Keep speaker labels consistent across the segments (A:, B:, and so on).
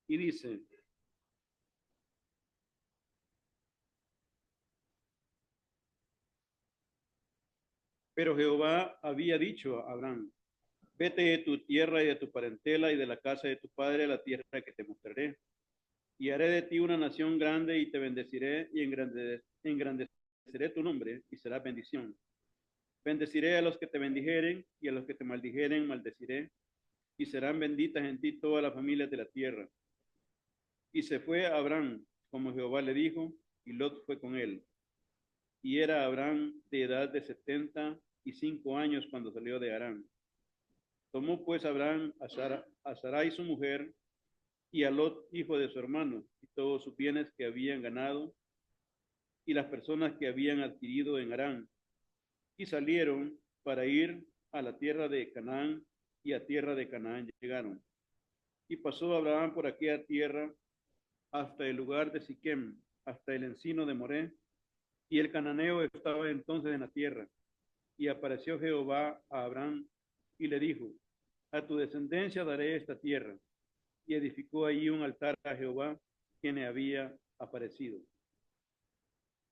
A: y dice: pero Jehová había dicho a Abraham: vete de tu tierra y de tu parentela y de la casa de tu padre a la tierra que te mostraré. Y haré de ti una nación grande y te bendeciré y engrandeceré tu nombre y será bendición. Bendeciré a los que te bendijeren y a los que te maldijeren maldeciré, y serán benditas en ti todas las familias de la tierra. Y se fue Abraham, como Jehová le dijo, y Lot fue con él. Y era Abraham de edad de 75 años cuando salió de Harán. Tomó pues Abraham a Sarai su mujer, y a Lot, hijo de su hermano, y todos sus bienes que habían ganado, y las personas que habían adquirido en Harán, y salieron para ir a la tierra de Canaán, y a tierra de Canaán llegaron. Y pasó Abraham por aquella tierra hasta el lugar de Siquem, hasta el encino de Moré, y el cananeo estaba entonces en la tierra. Y apareció Jehová a Abraham y le dijo: a tu descendencia daré esta tierra. Y edificó allí un altar a Jehová, quien le había aparecido.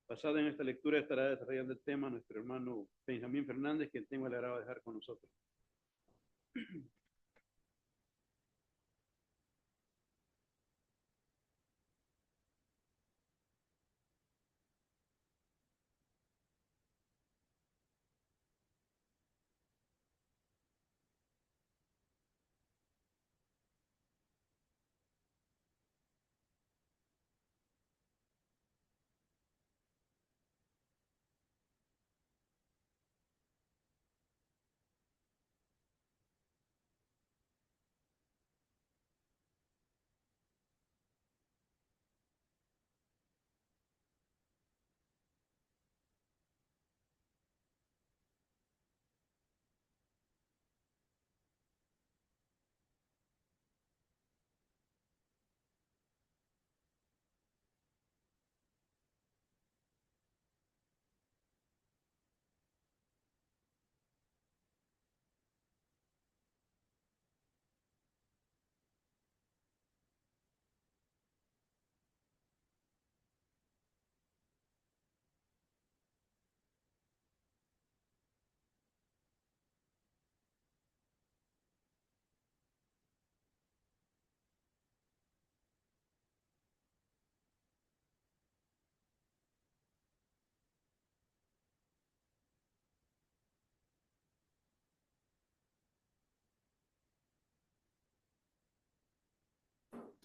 A: Basada en esta lectura estará desarrollando el tema nuestro hermano Benjamín Fernández, quien tengo el agrado de dejar con nosotros.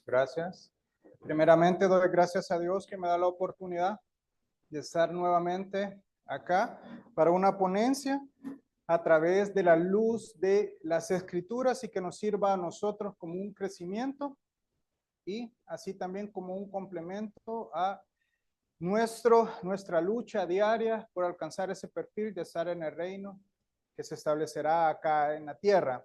B: Gracias. Primeramente doy gracias a Dios que me da la oportunidad de estar nuevamente acá para una ponencia a través de la luz de las escrituras y que nos sirva a nosotros como un crecimiento y así también como un complemento a nuestra lucha diaria por alcanzar ese perfil de estar en el reino que se establecerá acá en la tierra.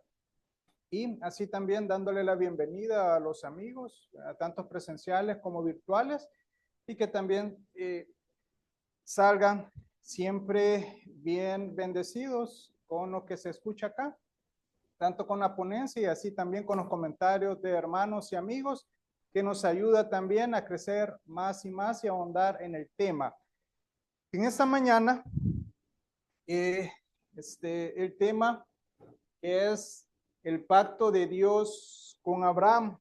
B: Y así también dándole la bienvenida a los amigos, a tantos presenciales como virtuales, y que también salgan siempre bien bendecidos con lo que se escucha acá, tanto con la ponencia y así también con los comentarios de hermanos y amigos, que nos ayuda también a crecer más y más y ahondar en el tema. En esta mañana, el tema es el pacto de Dios con Abraham.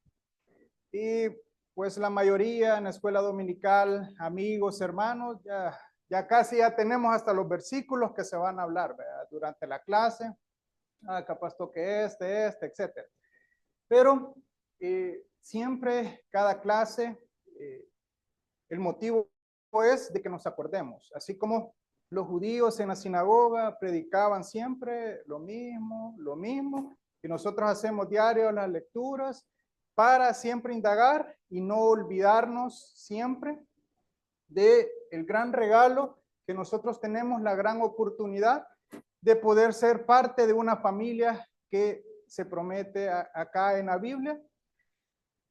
B: Y pues la mayoría en la escuela dominical, amigos, hermanos, ya casi ya tenemos hasta los versículos que se van a hablar, ¿verdad? Durante la clase. Capaz toque etcétera. Pero siempre, cada clase, el motivo es de que nos acordemos. Así como los judíos en la sinagoga predicaban siempre lo mismo, y nosotros hacemos diario las lecturas para siempre indagar y no olvidarnos siempre de el gran regalo que nosotros tenemos, la gran oportunidad de poder ser parte de una familia que se promete acá en la Biblia,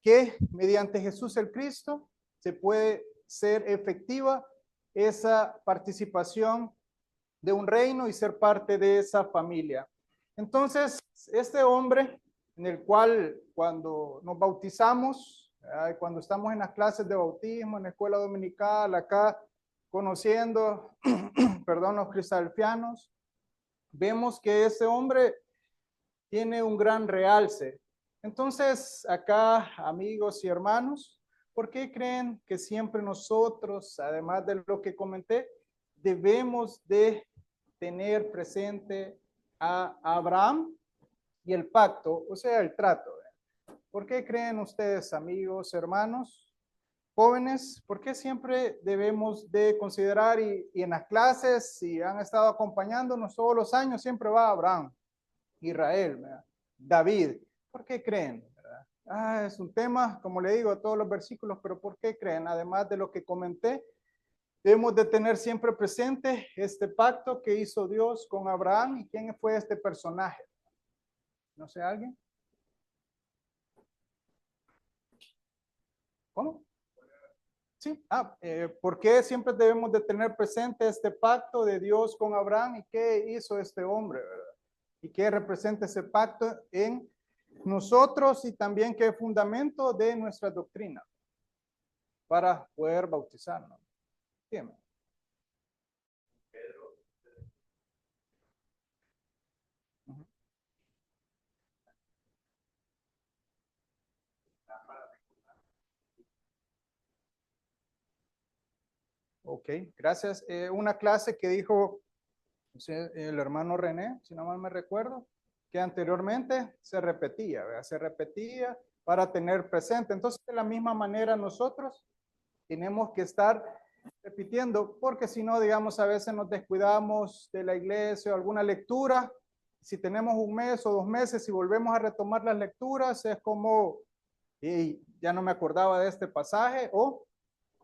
B: que mediante Jesús el Cristo se puede ser efectiva esa participación de un reino y ser parte de esa familia. Entonces, este hombre en el cual cuando nos bautizamos Cuando estamos en las clases de bautismo, en la escuela dominical, acá conociendo, perdón, los cristianos, vemos que ese hombre tiene un gran realce. Entonces, acá, amigos y hermanos, ¿por qué creen que siempre nosotros, además de lo que comenté, debemos de tener presente a Abraham y el pacto, o sea, el trato? ¿Por qué creen ustedes, amigos, hermanos, jóvenes, por qué siempre debemos de considerar y en las clases, si han estado acompañándonos todos los años, siempre va Abraham, Israel, ¿verdad? David? ¿Por qué creen? ¿Verdad? Es un tema, como le digo, todos los versículos, pero ¿por qué creen? Además de lo que comenté, debemos de tener siempre presente este pacto que hizo Dios con Abraham. ¿Y quién fue este personaje? ¿No sé, alguien? ¿Cómo? Sí. ¿Por qué siempre debemos de tener presente este pacto de Dios con Abraham y qué hizo este hombre, verdad? Y qué representa ese pacto en nosotros y también qué fundamento de nuestra doctrina para poder bautizarnos. Bien. Ok, gracias. Una clase que dijo el hermano René, si no mal me recuerdo, que anteriormente se repetía, ¿verdad? Se repetía para tener presente. Entonces, de la misma manera nosotros tenemos que estar repitiendo, porque si no, digamos, a veces nos descuidamos de la iglesia o alguna lectura. Si tenemos un mes o 2 meses y volvemos a retomar las lecturas, es como, y ya no me acordaba de este pasaje, o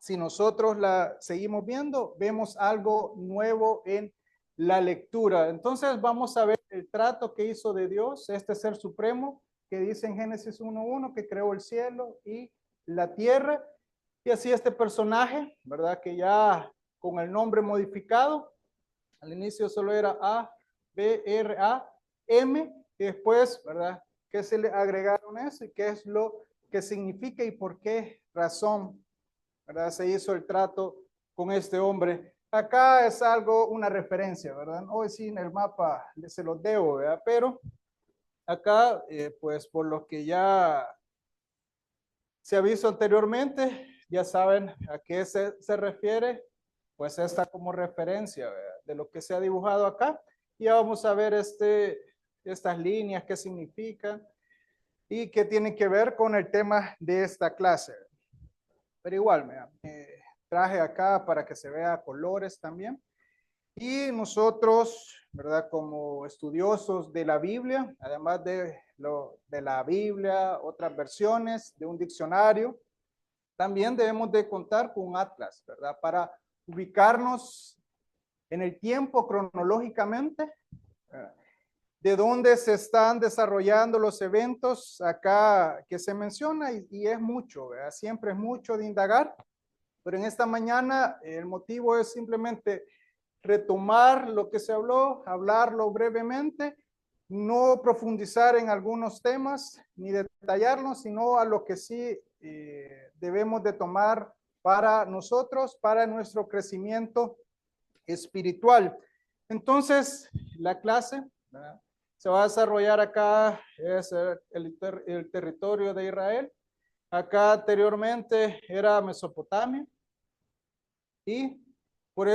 B: si nosotros la seguimos viendo, vemos algo nuevo en la lectura. Entonces vamos a ver el trato que hizo de Dios, este ser supremo, que dice en Génesis 1:1 que creó el cielo y la tierra. Y así este personaje, ¿verdad? Que ya con el nombre modificado, al inicio solo era A-B-R-A-M, y después, ¿verdad? ¿Qué se le agregaron eso y qué es lo que significa y por qué razón, ¿verdad? Se hizo el trato con este hombre. Acá es algo, una referencia, ¿verdad? Hoy sí en el mapa se los debo, ¿verdad? Pero acá, pues por lo que ya se ha visto anteriormente, ya saben a qué se refiere, pues está como referencia, ¿verdad? De lo que se ha dibujado acá. Y ya vamos a ver estas líneas, qué significan y qué tienen que ver con el tema de esta clase. Pero igual, traje acá para que se vea colores también. Y nosotros, ¿verdad? Como estudiosos de la Biblia, además de la Biblia, otras versiones, de un diccionario, también debemos de contar con un atlas, ¿verdad? Para ubicarnos en el tiempo cronológicamente, ¿verdad? De dónde se están desarrollando los eventos acá que se menciona y es mucho, ¿verdad? Siempre es mucho de indagar, pero en esta mañana el motivo es simplemente retomar lo que se habló, hablarlo brevemente, no profundizar en algunos temas ni detallarlos, sino a lo que sí debemos de tomar para nosotros, para nuestro crecimiento espiritual. Entonces, la clase, ¿verdad? Se va a desarrollar acá, es el territorio de Israel. Acá anteriormente era Mesopotamia y por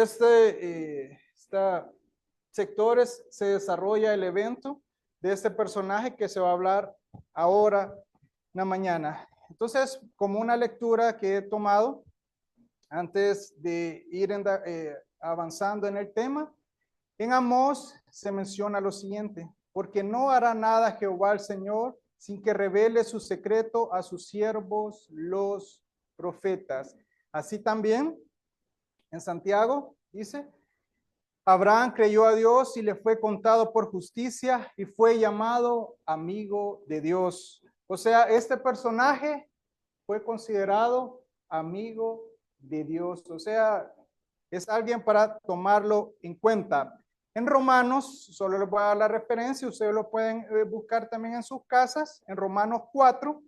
B: sectores se desarrolla el evento de este personaje que se va a hablar ahora en la mañana. Entonces, como una lectura que he tomado antes de ir avanzando en el tema, en Amós se menciona lo siguiente: porque no hará nada Jehová el Señor sin que revele su secreto a sus siervos los profetas. Así también en Santiago dice: Abraham creyó a Dios y le fue contado por justicia y fue llamado amigo de Dios. O sea, este personaje fue considerado amigo de Dios. O sea, es alguien para tomarlo en cuenta. En Romanos, solo les voy a dar la referencia, ustedes lo pueden buscar también en sus casas, en Romanos 4,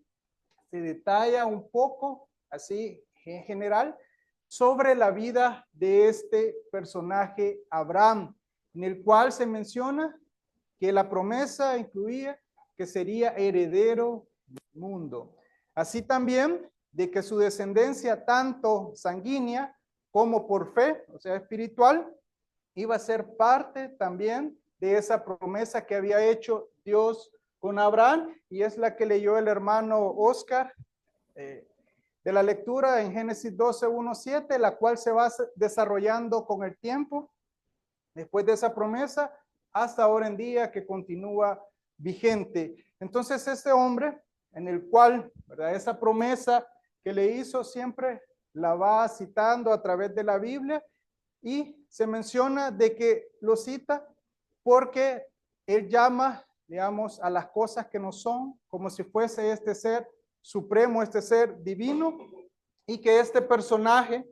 B: se detalla un poco, así en general, sobre la vida de este personaje Abraham, en el cual se menciona que la promesa incluía que sería heredero del mundo. Así también de que su descendencia, tanto sanguínea como por fe, o sea, espiritual, iba a ser parte también de esa promesa que había hecho Dios con Abraham, y es la que leyó el hermano Oscar de la lectura en Génesis 12, 1, 7, la cual se va desarrollando con el tiempo, después de esa promesa, hasta ahora en día que continúa vigente. Entonces, este hombre, en el cual, ¿verdad?, esa promesa que le hizo siempre la va citando a través de la Biblia, y se menciona de que lo cita porque él llama, digamos, a las cosas que no son, como si fuese este ser supremo, este ser divino, y que este personaje,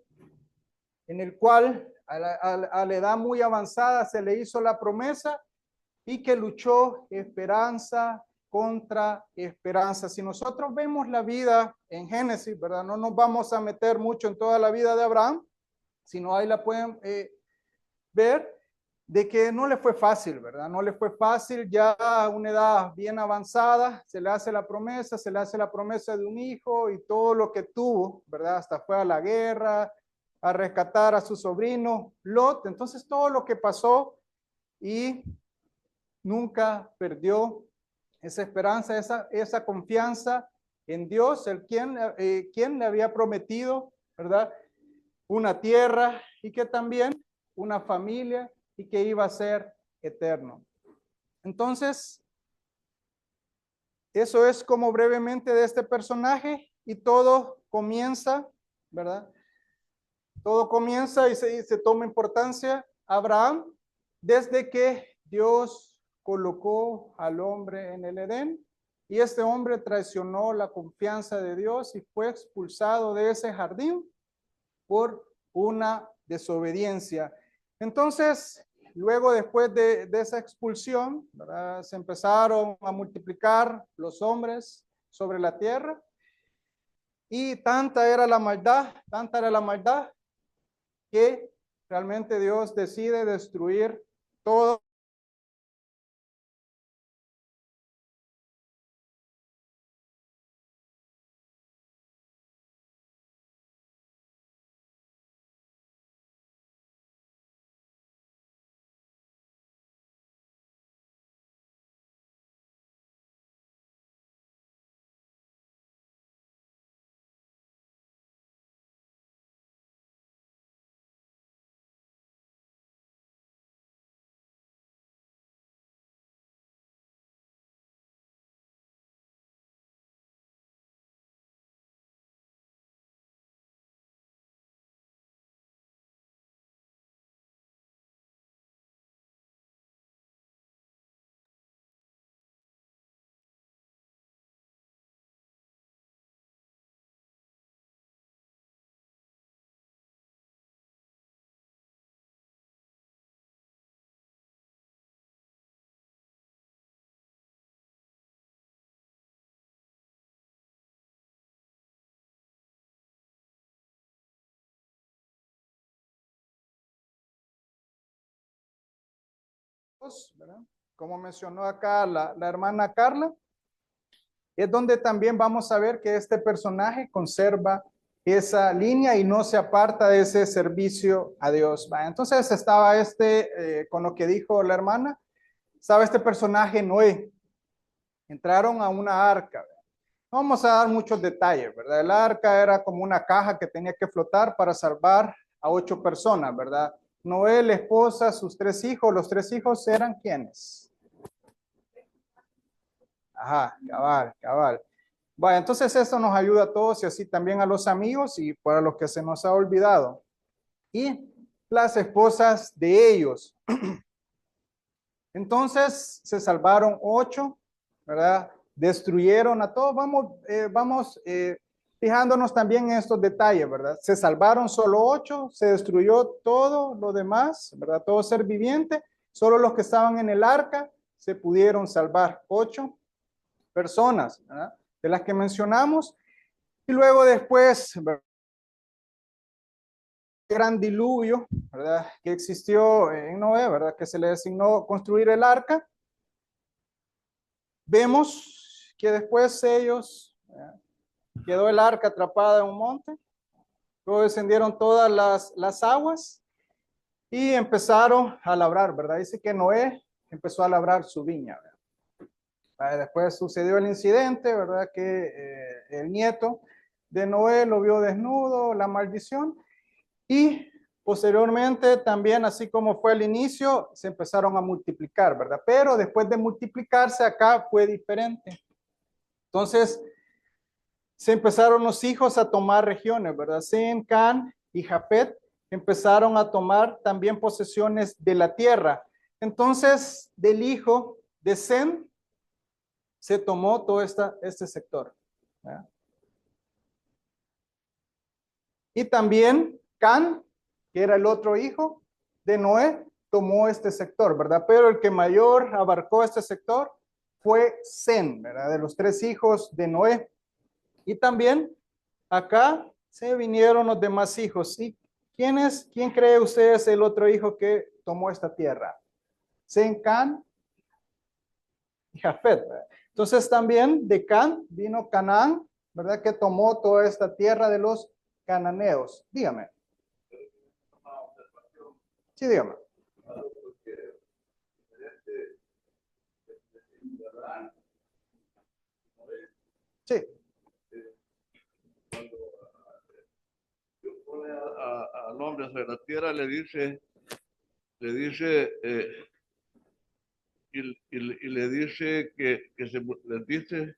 B: en el cual a la edad muy avanzada se le hizo la promesa, y que luchó esperanza contra esperanza. Si nosotros vemos la vida en Génesis, ¿verdad? No nos vamos a meter mucho en toda la vida de Abraham, sino ahí la pueden ver, de que no le fue fácil, ¿verdad? No le fue fácil, ya a una edad bien avanzada, se le hace la promesa de un hijo y todo lo que tuvo, ¿verdad? Hasta fue a la guerra, a rescatar a su sobrino Lot. Entonces todo lo que pasó, y nunca perdió esa esperanza, esa confianza en Dios, quien le había prometido, ¿verdad?, una tierra, y que también una familia, y que iba a ser eterno. Entonces, eso es como brevemente de este personaje, y todo comienza, ¿verdad? Todo comienza y se toma importancia Abraham desde que Dios colocó al hombre en el Edén, y este hombre traicionó la confianza de Dios y fue expulsado de ese jardín por una desobediencia. Entonces, luego después de esa expulsión, ¿verdad?, se empezaron a multiplicar los hombres sobre la tierra, y tanta era la maldad, que realmente Dios decide destruir todo. ¿verdad? Como mencionó acá la hermana Carla, es donde también vamos a ver que este personaje conserva esa línea y no se aparta de ese servicio a Dios. Entonces estaba con lo que dijo la hermana, estaba este personaje Noé. Entraron a una arca. No vamos a dar muchos detalles, ¿verdad? El arca era como una caja que tenía que flotar para salvar a 8 personas, ¿verdad? Noé, la esposa, sus 3 hijos. Los 3 hijos eran ¿quiénes? Ajá, cabal. Bueno, entonces esto nos ayuda a todos y así también a los amigos y para los que se nos ha olvidado. Y las esposas de ellos. Entonces se salvaron 8, ¿verdad? Destruyeron a todos. Vamos fijándonos también en estos detalles, ¿verdad? Se salvaron solo 8, se destruyó todo lo demás, ¿verdad? Todo ser viviente, solo los que estaban en el arca se pudieron salvar. 8 personas, ¿verdad?, de las que mencionamos. Y luego después, gran diluvio, ¿verdad? Que existió en Noé, ¿verdad? Que se le designó construir el arca. Vemos que después ellos, quedó el arca atrapada en un monte, luego descendieron todas las aguas y empezaron a labrar, ¿verdad? Dice que Noé empezó a labrar su viña, ¿verdad? Después sucedió el incidente, ¿verdad? Que el nieto de Noé lo vio desnudo, la maldición, y posteriormente también, así como fue al inicio, se empezaron a multiplicar, ¿verdad? Pero después de multiplicarse acá fue diferente. Entonces, se empezaron los hijos a tomar regiones, ¿verdad? Sem, Can y Jafet empezaron a tomar también posesiones de la tierra. Entonces, del hijo de Sem se tomó todo este sector, ¿verdad? Y también Can, que era el otro hijo de Noé, tomó este sector, ¿verdad? Pero el que mayor abarcó este sector fue Sem, ¿verdad? De los 3 hijos de Noé. Y también acá se vinieron los demás hijos. ¿Y quién cree usted es el otro hijo que tomó esta tierra? Sem, Can y Jafet, ¿verdad? Entonces también de Can vino Canaán, ¿verdad? Que tomó toda esta tierra de los cananeos. Dígame. Sí, dígame. Sí.
C: Pone al hombre sobre la tierra, y le dice que se les dice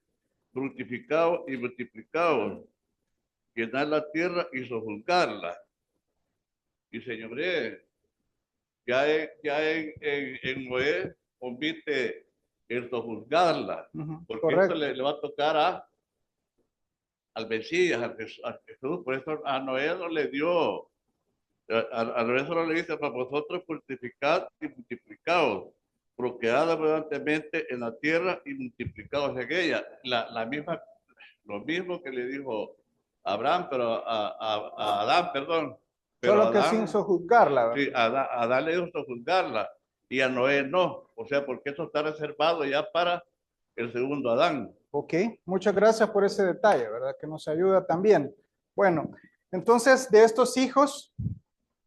C: fructificado y multiplicado, llenar la tierra y sojuzgarla. Y señoré, en Noé convite el sojuzgarla, porque
B: Correcto.
C: esto le va a tocar al Mesías, a Jesús. Por eso a Noé no le dio, a Noé solo le dice: para vosotros fructificad y multiplicados, procread abundantemente en la tierra y multiplicados en ella. Lo mismo que le dijo a Abraham, pero a Adán, perdón. Pero
B: Solo que
C: Adán,
B: sin sojuzgarla, ¿verdad?
C: sí, a Adán le dijo sojuzgarla y a Noé no. O sea, porque eso está reservado ya para el segundo Adán.
B: Ok, muchas gracias por ese detalle, ¿verdad? Que nos ayuda también. Bueno, entonces de estos hijos,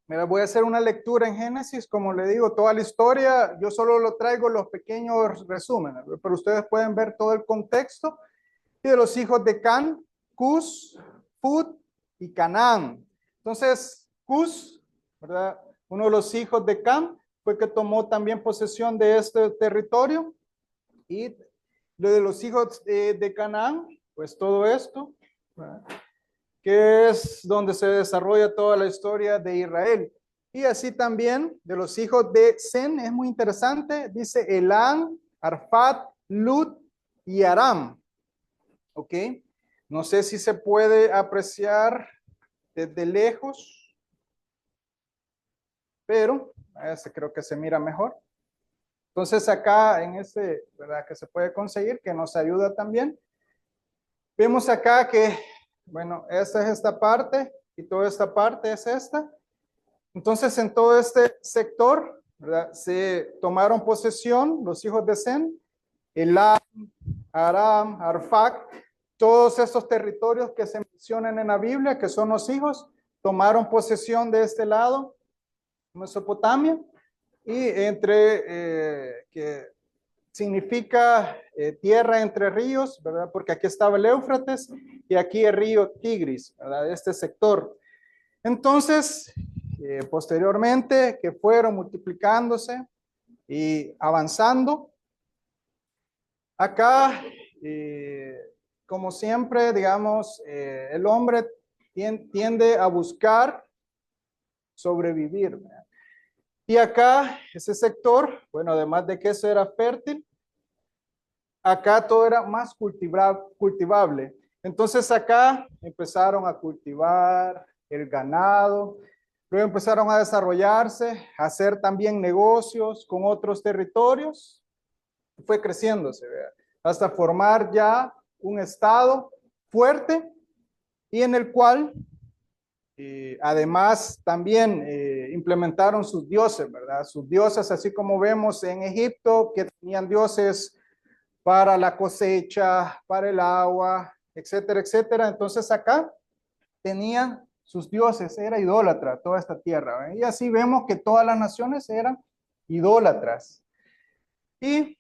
B: mira, voy a hacer una lectura en Génesis, como le digo, toda la historia, yo solo lo traigo los pequeños resúmenes, pero ustedes pueden ver todo el contexto. Y de los hijos de Can, Cus, Put y Canaán. Entonces, Cus, ¿verdad? Uno de los hijos de Can fue que tomó también posesión de este territorio. Y lo de los hijos de Canaán, pues todo esto, ¿verdad? Que es donde se desarrolla toda la historia de Israel. Y así también de los hijos de Sem, es muy interesante, dice Elán, Arfat, Lut y Aram. ¿Ok? No sé si se puede apreciar desde lejos, pero creo que se mira mejor. Entonces acá en ese, ¿verdad? Que se puede conseguir, que nos ayuda también. Vemos acá que, bueno, esta es esta parte y toda esta parte es esta. Entonces en todo este sector, ¿verdad? Se tomaron posesión los hijos de Sem, Elam, Aram, Arfac, todos estos territorios que se mencionan en la Biblia, que son los hijos, tomaron posesión de este lado, Mesopotamia, y que significa tierra entre ríos, ¿verdad? Porque aquí estaba el Éufrates y aquí el río Tigris, ¿verdad? Este sector. Entonces, posteriormente, que fueron multiplicándose y avanzando, acá, como siempre, digamos, el hombre tiende a buscar sobrevivir, ¿verdad? Y acá, ese sector, bueno, además de que eso era fértil, acá todo era más cultivable. Entonces acá empezaron a cultivar el ganado, luego empezaron a desarrollarse, a hacer también negocios con otros territorios, fue creciéndose, ¿verdad? Hasta formar ya un estado fuerte y en el cual además también implementaron sus dioses, ¿verdad? Sus dioses, así como vemos en Egipto, que tenían dioses para la cosecha, para el agua, etcétera, etcétera. Entonces acá tenían sus dioses, era idólatra toda esta tierra, ¿verdad? Y así vemos que todas las naciones eran idólatras. Y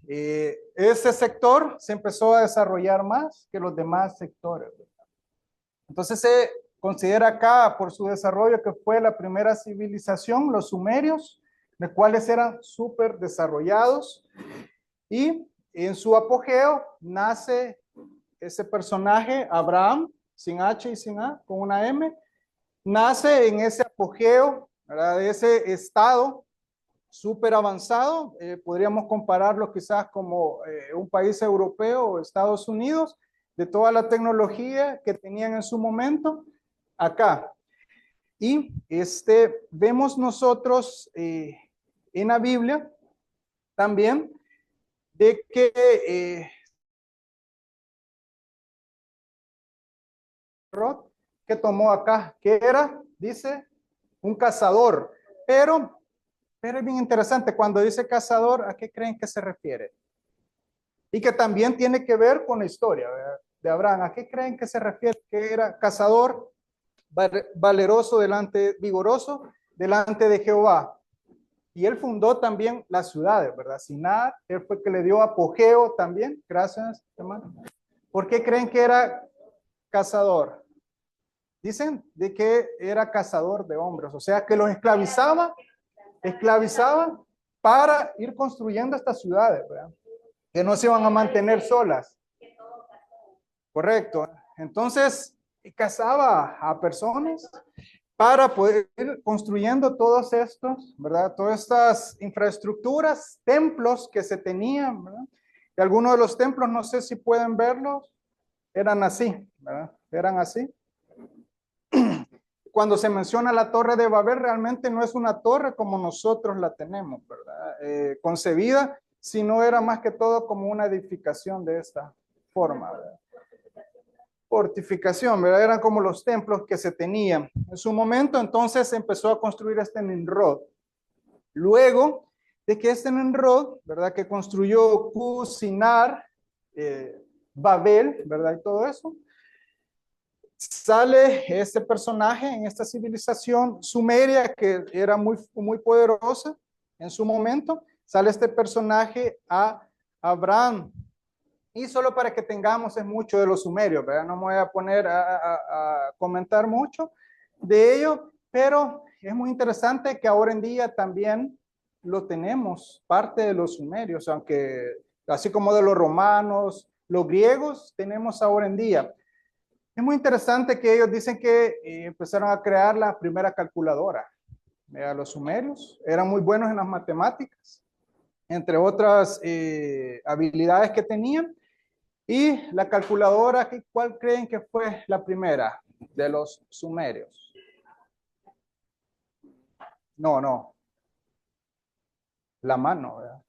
B: ese sector se empezó a desarrollar más que los demás sectores, ¿verdad? Entonces se considera acá por su desarrollo que fue la primera civilización, los sumerios, los cuales eran súper desarrollados, y en su apogeo nace ese personaje, Abraham, sin H y sin A, con una M, nace en ese apogeo, ¿verdad? De ese estado súper avanzado, podríamos compararlo quizás como un país europeo o Estados Unidos, de toda la tecnología que tenían en su momento, acá. Y vemos nosotros en la Biblia también de que que tomó acá, que era, dice, un cazador, pero es bien interesante, cuando dice cazador, ¿a qué creen que se refiere? Y que también tiene que ver con la historia, ¿verdad?, de Abraham. ¿A qué creen que se refiere? Que era cazador, valeroso vigoroso delante de Jehová. Y él fundó también las ciudades, ¿verdad? Sinar, él fue que le dio apogeo también. Gracias, hermano. ¿Por qué creen que era cazador? Dicen de que era cazador de hombres, o sea, que los esclavizaba para ir construyendo estas ciudades, ¿verdad?, que no se iban a mantener solas. Correcto. Entonces, cazaba a personas para poder ir construyendo todos estos, ¿verdad? Todas estas infraestructuras, templos que se tenían, ¿verdad? Y algunos de los templos, no sé si pueden verlos, eran así, ¿verdad? Eran así. Cuando se menciona la Torre de Babel, realmente no es una torre como nosotros la tenemos, ¿verdad? Concebida, sino era más que todo como una edificación de esta forma, ¿verdad? Fortificación, ¿verdad? Eran como los templos que se tenían. En su momento, entonces, se empezó a construir este Nimrod. Luego de que este Nimrod, ¿verdad?, que construyó Sinar, Babel, ¿verdad?, y todo eso, sale este personaje en esta civilización sumeria que era muy, muy poderosa en su momento. Sale este personaje a Abraham. Y solo para que tengamos es mucho de los sumerios, ¿verdad? No me voy a poner a comentar mucho de ello, pero es muy interesante que ahora en día también lo tenemos, parte de los sumerios, aunque así como de los romanos, los griegos, tenemos ahora en día. Es muy interesante que ellos dicen que empezaron a crear la primera calculadora. Los sumerios eran muy buenos en las matemáticas, entre otras habilidades que tenían. Y la calculadora, ¿cuál creen que fue la primera de los sumerios? No. La mano, ¿verdad?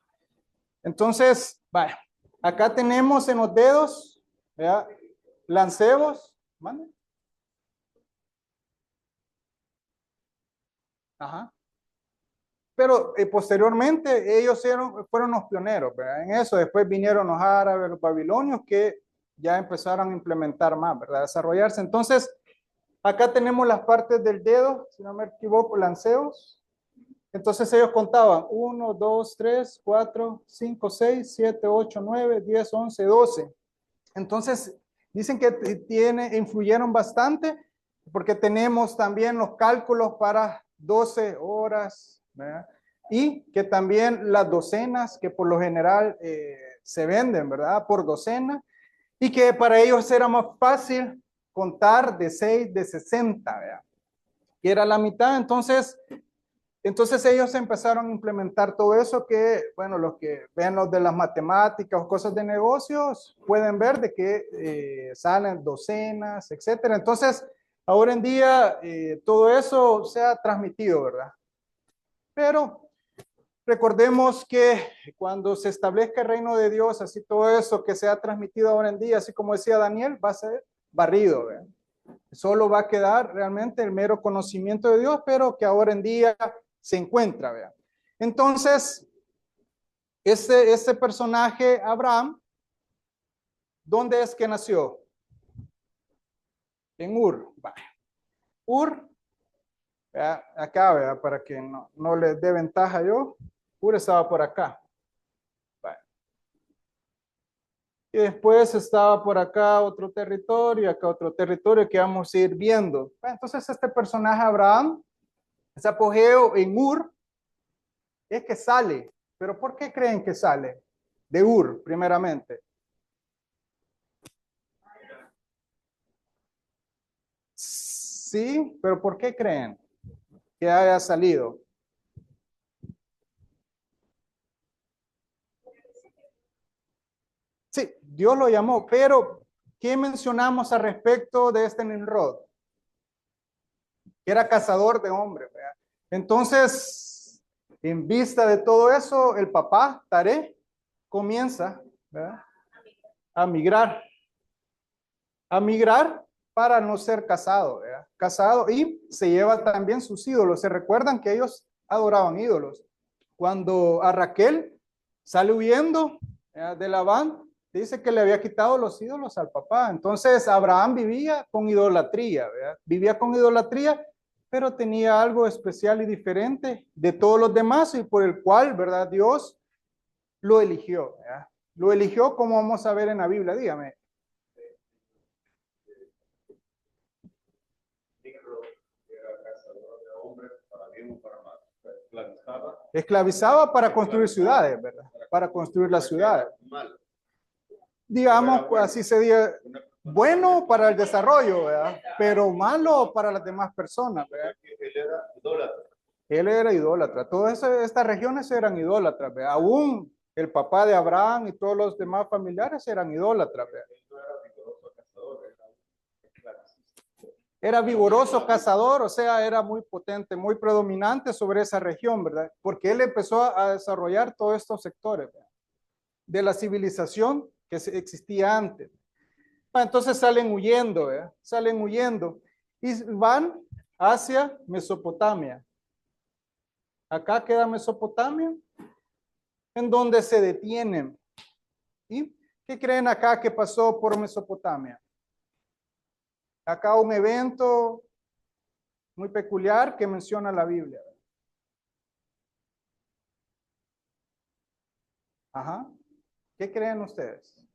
B: Entonces, vaya, acá tenemos en los dedos, ¿verdad?, lancebos. ¿Mande? Ajá. Pero posteriormente ellos fueron los pioneros, ¿verdad?, en eso. Después vinieron los árabes, los babilonios, que ya empezaron a implementar más, ¿verdad?, a desarrollarse. Entonces, acá tenemos las partes del dedo, si no me equivoco, lanceos. Entonces ellos contaban 1, 2, 3, 4, 5, 6, 7, 8, 9, 10, 11, 12. Entonces, dicen que influyeron bastante porque tenemos también los cálculos para 12 horas, ¿verdad?, y que también las docenas que por lo general se venden, ¿verdad?, por docena, y que para ellos era más fácil contar de 6, de 60, ¿verdad?, que era la mitad. Entonces ellos empezaron a implementar todo eso que, bueno, los que ven los de las matemáticas o cosas de negocios pueden ver de que salen docenas, etcétera. Entonces, ahora en día todo eso se ha transmitido, ¿verdad? Pero recordemos que cuando se establezca el reino de Dios, así todo eso que se ha transmitido ahora en día, así como decía Daniel, va a ser barrido, ¿verdad? Solo va a quedar realmente el mero conocimiento de Dios, pero que ahora en día se encuentra, ¿verdad? Entonces, este personaje, Abraham, ¿dónde es que nació? En Ur. Ur, ¿verdad? Acá, ¿verdad? Para que no le dé ventaja yo. Ur estaba por acá. Y después estaba por acá otro territorio, acá otro territorio que vamos a ir viendo. Entonces este personaje Abraham, ese apogeo en Ur, es que sale. ¿Pero por qué creen que sale? De Ur, primeramente. Sí, pero ¿por qué creen que haya salido? Sí, Dios lo llamó, pero ¿qué mencionamos al respecto de este Nimrod? Que era cazador de hombres, ¿verdad? Entonces, en vista de todo eso, el papá, Taré, comienza, ¿verdad? A migrar. A migrar para no ser casado, ¿verdad? Casado, y se lleva también sus ídolos. Se recuerdan que ellos adoraban ídolos. Cuando a Raquel sale huyendo, ¿verdad?, de Labán, dice que le había quitado los ídolos al papá. Entonces Abraham vivía con idolatría, ¿verdad? Vivía con idolatría, pero tenía algo especial y diferente de todos los demás y por el cual, ¿verdad?, Dios lo eligió, ¿verdad? Lo eligió, como vamos a ver en la Biblia, dígame. Esclavizaba para construir ciudades, ¿verdad? Para construir las ciudades. Digamos, pues, así se dice, bueno para el desarrollo, ¿verdad? Pero malo para las demás personas, ¿verdad?
C: Él era idólatra.
B: Él era idólatra. Todas estas regiones eran idólatras, ¿verdad? Aún el papá de Abraham y todos los demás familiares eran idólatras, ¿verdad? Era vigoroso cazador, o sea, era muy potente, muy predominante sobre esa región, ¿verdad? Porque él empezó a desarrollar todos estos sectores, ¿verdad?, de la civilización que existía antes. Entonces salen huyendo, ¿verdad? Salen huyendo y van hacia Mesopotamia. Acá queda Mesopotamia, en donde se detienen. ¿Y qué creen acá que pasó por Mesopotamia? Acá un evento muy peculiar que menciona la Biblia. Ajá. ¿Qué creen ustedes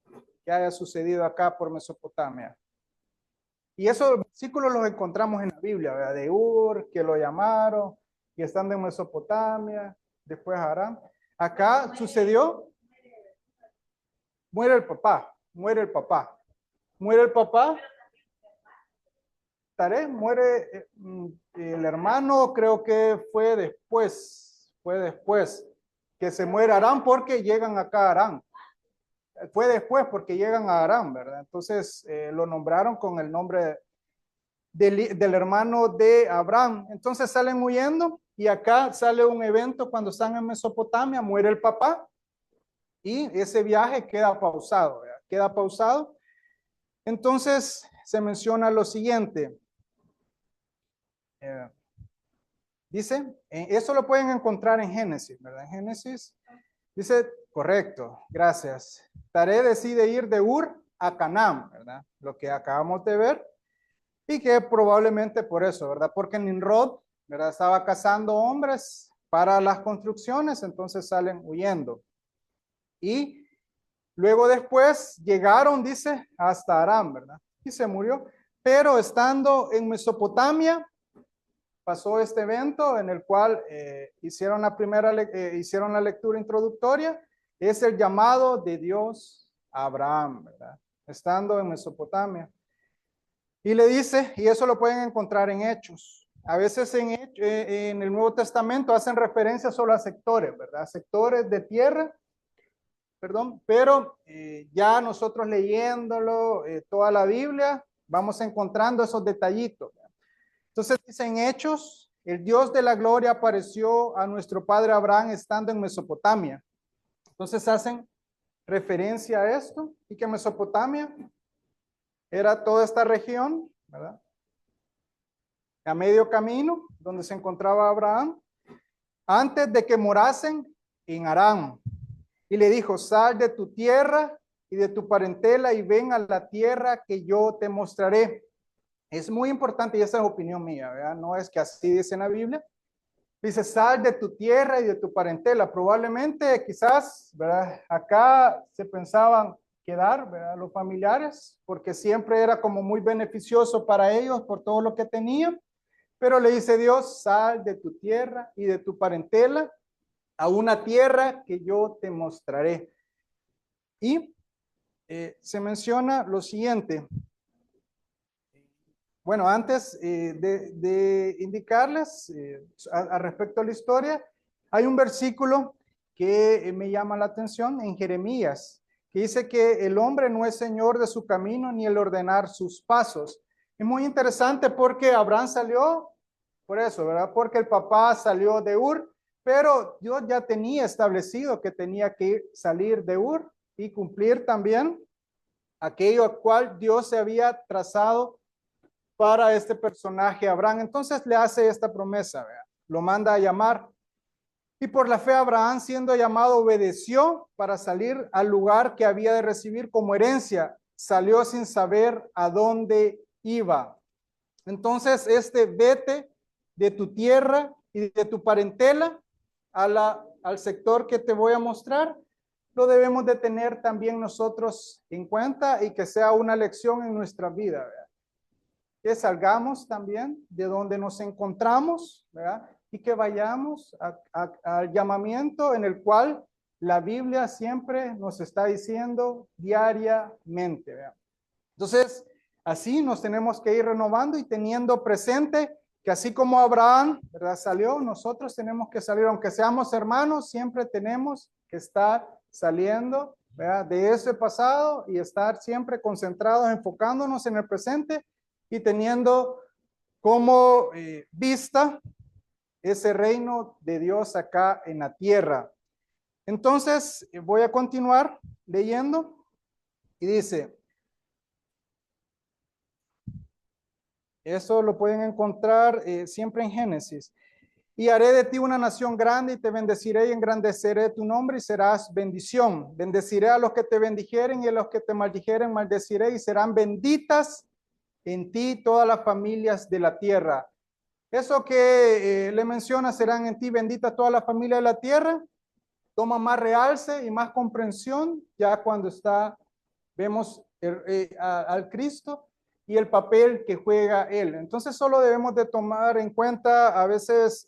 B: que haya sucedido acá por Mesopotamia? Y esos versículos los encontramos en la Biblia, ¿verdad? De Ur, que lo llamaron, y estando en Mesopotamia, después Aram. Acá sucedió, muere el papá, muere el papá, muere el papá. Taré, muere el hermano, creo que fue después que se muere Aram porque llegan acá a Aram. Fue después porque llegan a Aram, ¿verdad? Entonces lo nombraron con el nombre del hermano de Abraham. Entonces salen huyendo y acá sale un evento cuando están en Mesopotamia, muere el papá y ese viaje queda pausado, ¿verdad? Queda pausado. Entonces se menciona lo siguiente. Dice, eso lo pueden encontrar en Génesis, ¿verdad? En Génesis dice, correcto, gracias. Taré decide ir de Ur a Canaán, ¿verdad? Lo que acabamos de ver. Y que probablemente por eso, ¿verdad? Porque Nimrod, ¿verdad?, estaba cazando hombres para las construcciones, entonces salen huyendo. Y luego después llegaron, dice, hasta Aram, ¿verdad? Y se murió. Pero estando en Mesopotamia, pasó este evento en el cual hicieron la lectura introductoria. Es el llamado de Dios a Abraham, ¿verdad? Estando en Mesopotamia. Y le dice, y eso lo pueden encontrar en Hechos. A veces en el Nuevo Testamento hacen referencia solo a sectores, ¿verdad? Sectores de tierra, perdón, pero ya nosotros leyéndolo, toda la Biblia, vamos encontrando esos detallitos, ¿verdad? Entonces dice en Hechos, el Dios de la gloria apareció a nuestro padre Abraham estando en Mesopotamia. Entonces hacen referencia a esto y que Mesopotamia era toda esta región, ¿verdad?, a medio camino, donde se encontraba Abraham, antes de que morasen en Harán. Y le dijo, sal de tu tierra y de tu parentela y ven a la tierra que yo te mostraré. Es muy importante, y esa es opinión mía, ¿verdad? No es que así dice en la Biblia. Dice, sal de tu tierra y de tu parentela. Probablemente, quizás, ¿verdad? Acá se pensaban quedar, ¿verdad? Los familiares, porque siempre era como muy beneficioso para ellos por todo lo que tenían. Pero le dice Dios, sal de tu tierra y de tu parentela a una tierra que yo te mostraré. Y se menciona lo siguiente. Bueno, antes de indicarles a respecto a la historia, hay un versículo que me llama la atención en Jeremías, que dice que el hombre no es señor de su camino ni el ordenar sus pasos. Es muy interesante porque Abraham salió, por eso, ¿verdad? Porque el papá salió de Ur, pero Dios ya tenía establecido que tenía que salir de Ur y cumplir también aquello al cual Dios se había trazado para este personaje Abraham. Entonces le hace esta promesa, ¿verdad? Lo manda a llamar. Y por la fe Abraham, siendo llamado, obedeció para salir al lugar que había de recibir como herencia. Salió sin saber a dónde iba. Entonces, vete de tu tierra y de tu parentela al sector que te voy a mostrar, lo debemos de tener también nosotros en cuenta y que sea una lección en nuestra vida, ¿verdad? Que salgamos también de donde nos encontramos, ¿verdad? Y que vayamos al llamamiento en el cual la Biblia siempre nos está diciendo diariamente, ¿verdad? Entonces, así nos tenemos que ir renovando y teniendo presente que así como Abraham, ¿verdad? Salió, nosotros tenemos que salir, aunque seamos hermanos, siempre tenemos que estar saliendo, ¿verdad? De ese pasado y estar siempre concentrados, enfocándonos en el presente y teniendo como vista ese reino de Dios acá en la tierra. Entonces, voy a continuar leyendo y dice, eso lo pueden encontrar siempre en Génesis. Y haré de ti una nación grande y te bendeciré y engrandeceré tu nombre y serás bendición. Bendeciré a los que te bendijeren y a los que te maldijeren maldeciré y serán benditas en ti todas las familias de la tierra. Eso que le menciona, serán en ti benditas todas las familias de la tierra, toma más realce y más comprensión ya cuando vemos al Cristo y el papel que juega él. Entonces solo debemos de tomar en cuenta a veces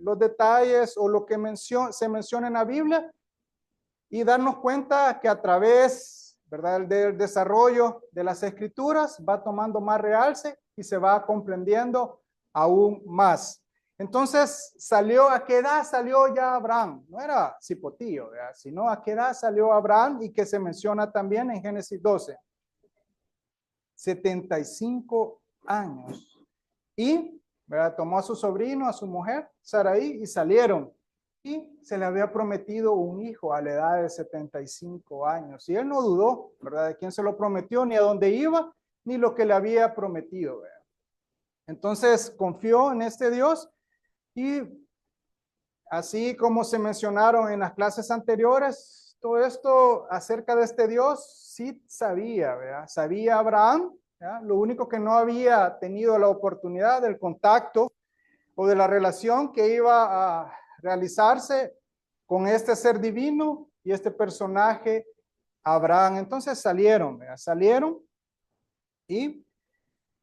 B: los detalles o lo que se menciona en la Biblia y darnos cuenta que a través, ¿verdad?, del desarrollo de las escrituras va tomando más realce y se va comprendiendo aún más. Entonces ¿a qué edad salió ya Abraham? No era cipotillo, ¿verdad?, sino a qué edad salió Abraham y que se menciona también en Génesis 12. 75 años. Y, ¿verdad?, tomó a su sobrino, a su mujer, Saraí, y salieron. Y se le había prometido un hijo a la edad de 75 años. Y él no dudó, ¿verdad?, de quién se lo prometió, ni a dónde iba, ni lo que le había prometido, ¿verdad? Entonces confió en este Dios y así como se mencionaron en las clases anteriores, todo esto acerca de este Dios sí sabía, ¿verdad? Sabía Abraham, ¿verdad? Lo único que no había tenido la oportunidad del contacto o de la relación que iba a realizarse con este ser divino y este personaje Abraham. Entonces salieron, ¿verdad? Salieron y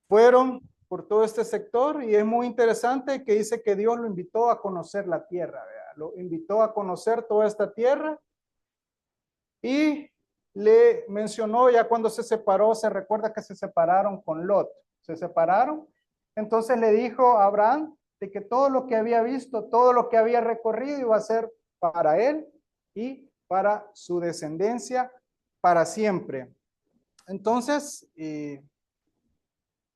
B: fueron por todo este sector y es muy interesante que dice que Dios lo invitó a conocer la tierra, ¿verdad? Lo invitó a conocer toda esta tierra y le mencionó ya cuando se separó, se recuerda que se separaron con Lot, se separaron, entonces le dijo a Abraham de que todo lo que había visto, todo lo que había recorrido iba a ser para él y para su descendencia para siempre. Entonces,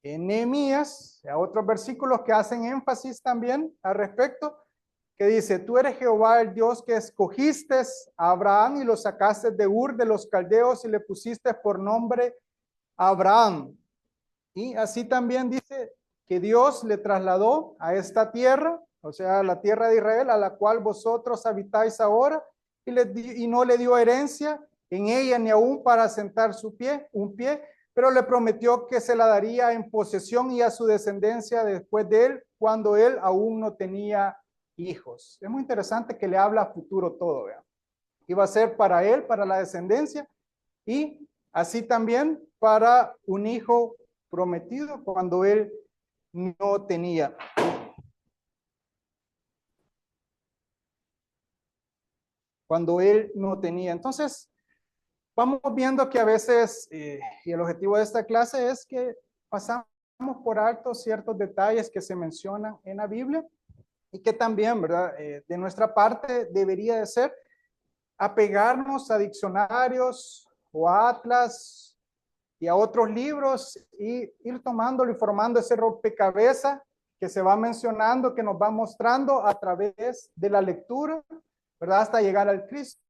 B: en Nehemías, a otros versículos que hacen énfasis también al respecto, que dice, tú eres Jehová el Dios que escogiste a Abraham y lo sacaste de Ur de los Caldeos y le pusiste por nombre Abraham. Y así también dice que Dios le trasladó a esta tierra, o sea, la tierra de Israel, a la cual vosotros habitáis ahora, y no le dio herencia en ella ni aún para sentar un pie, pero le prometió que se la daría en posesión y a su descendencia después de él, cuando él aún no tenía hijos. Es muy interesante que le habla a futuro todo, ¿verdad? Iba a ser para él, para la descendencia, y así también para un hijo prometido cuando él no tenía. Cuando él no tenía. Entonces, vamos viendo que a veces, y el objetivo de esta clase es que pasamos por alto ciertos detalles que se mencionan en la Biblia y que también, ¿verdad? De nuestra parte debería de ser apegarnos a diccionarios o a atlas y a otros libros y ir tomándolo y formando ese rompecabezas que se va mencionando, que nos va mostrando a través de la lectura, ¿verdad? Hasta llegar al Cristo.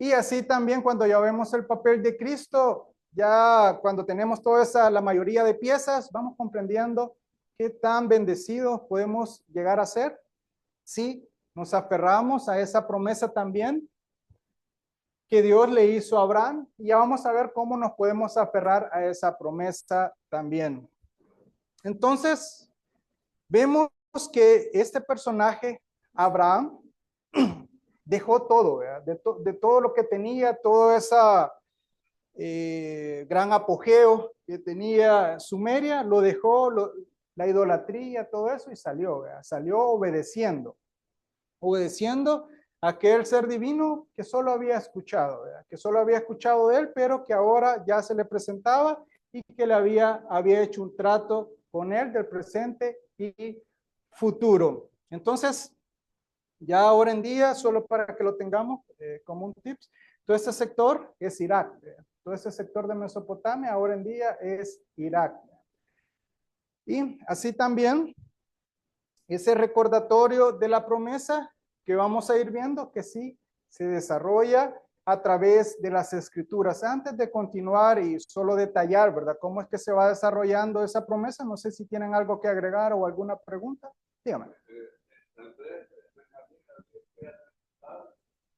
B: Y así también cuando ya vemos el papel de Cristo, ya cuando tenemos toda la mayoría de piezas, vamos comprendiendo qué tan bendecidos podemos llegar a ser si nos aferramos a esa promesa también que Dios le hizo a Abraham, y ya vamos a ver cómo nos podemos aferrar a esa promesa también. Entonces, vemos que este personaje, Abraham, dejó todo, ¿verdad? De todo lo que tenía, todo esa gran apogeo que tenía Sumeria, lo dejó, la idolatría, todo eso, y salió, ¿verdad? Salió obedeciendo a aquel ser divino que solo había escuchado, ¿verdad? Que solo había escuchado de él, pero que ahora ya se le presentaba y que le había hecho un trato con él del presente y futuro. Entonces, ya ahora en día, solo para que lo tengamos como un tips, todo este sector es Irak, ¿verdad? Todo ese sector de Mesopotamia ahora en día es Irak. Y así también, ese recordatorio de la promesa que vamos a ir viendo que sí se desarrolla a través de las escrituras. Antes de continuar y solo detallar, ¿verdad? ¿Cómo es que se va desarrollando esa promesa? No sé si tienen algo que agregar o alguna pregunta. Dígame.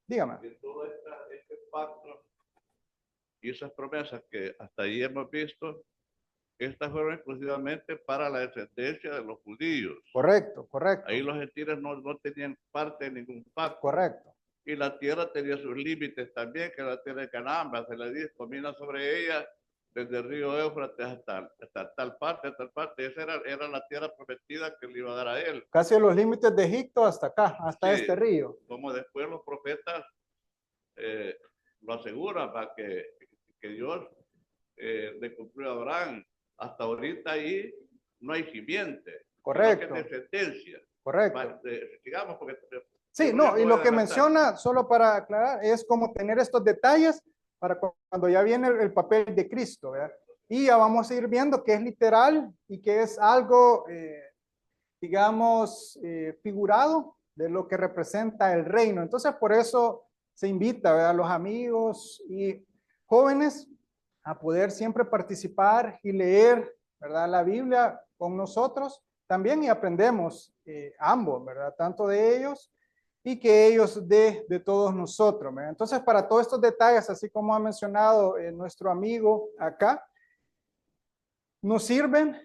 B: Dígame.
C: Que todo este pacto y esas promesas que hasta ahí hemos visto, estas fueron exclusivamente para la descendencia de los judíos.
B: Correcto, correcto.
C: Ahí los gentiles no tenían parte en ningún pacto.
B: Correcto.
C: Y la tierra tenía sus límites también, que la tierra de Canaán, se le dice, domina sobre ella desde el río Éufrates hasta tal parte, Esa era la tierra prometida que le iba a dar a él.
B: Casi los límites de Egipto hasta acá, hasta
C: Sí,
B: este río.
C: Como después los profetas lo aseguran, para que Dios le cumplió a Abraham. Hasta ahorita ahí no hay simiente.
B: Correcto.
C: Que es descendencia.
B: Correcto.
C: Digamos, porque
B: sí, no, y lo que menciona, solo para aclarar, es como tener estos detalles para cuando ya viene el papel de Cristo, ¿verdad? Y ya vamos a ir viendo que es literal y que es algo, digamos, figurado de lo que representa el reino. Entonces, por eso se invita, ¿verdad?, a los amigos y jóvenes a poder siempre participar y leer, ¿verdad?, la Biblia con nosotros también, y aprendemos ambos, ¿verdad?, tanto de ellos y que ellos de todos nosotros, ¿verdad? Entonces, para todos estos detalles, así como ha mencionado nuestro amigo acá, nos sirven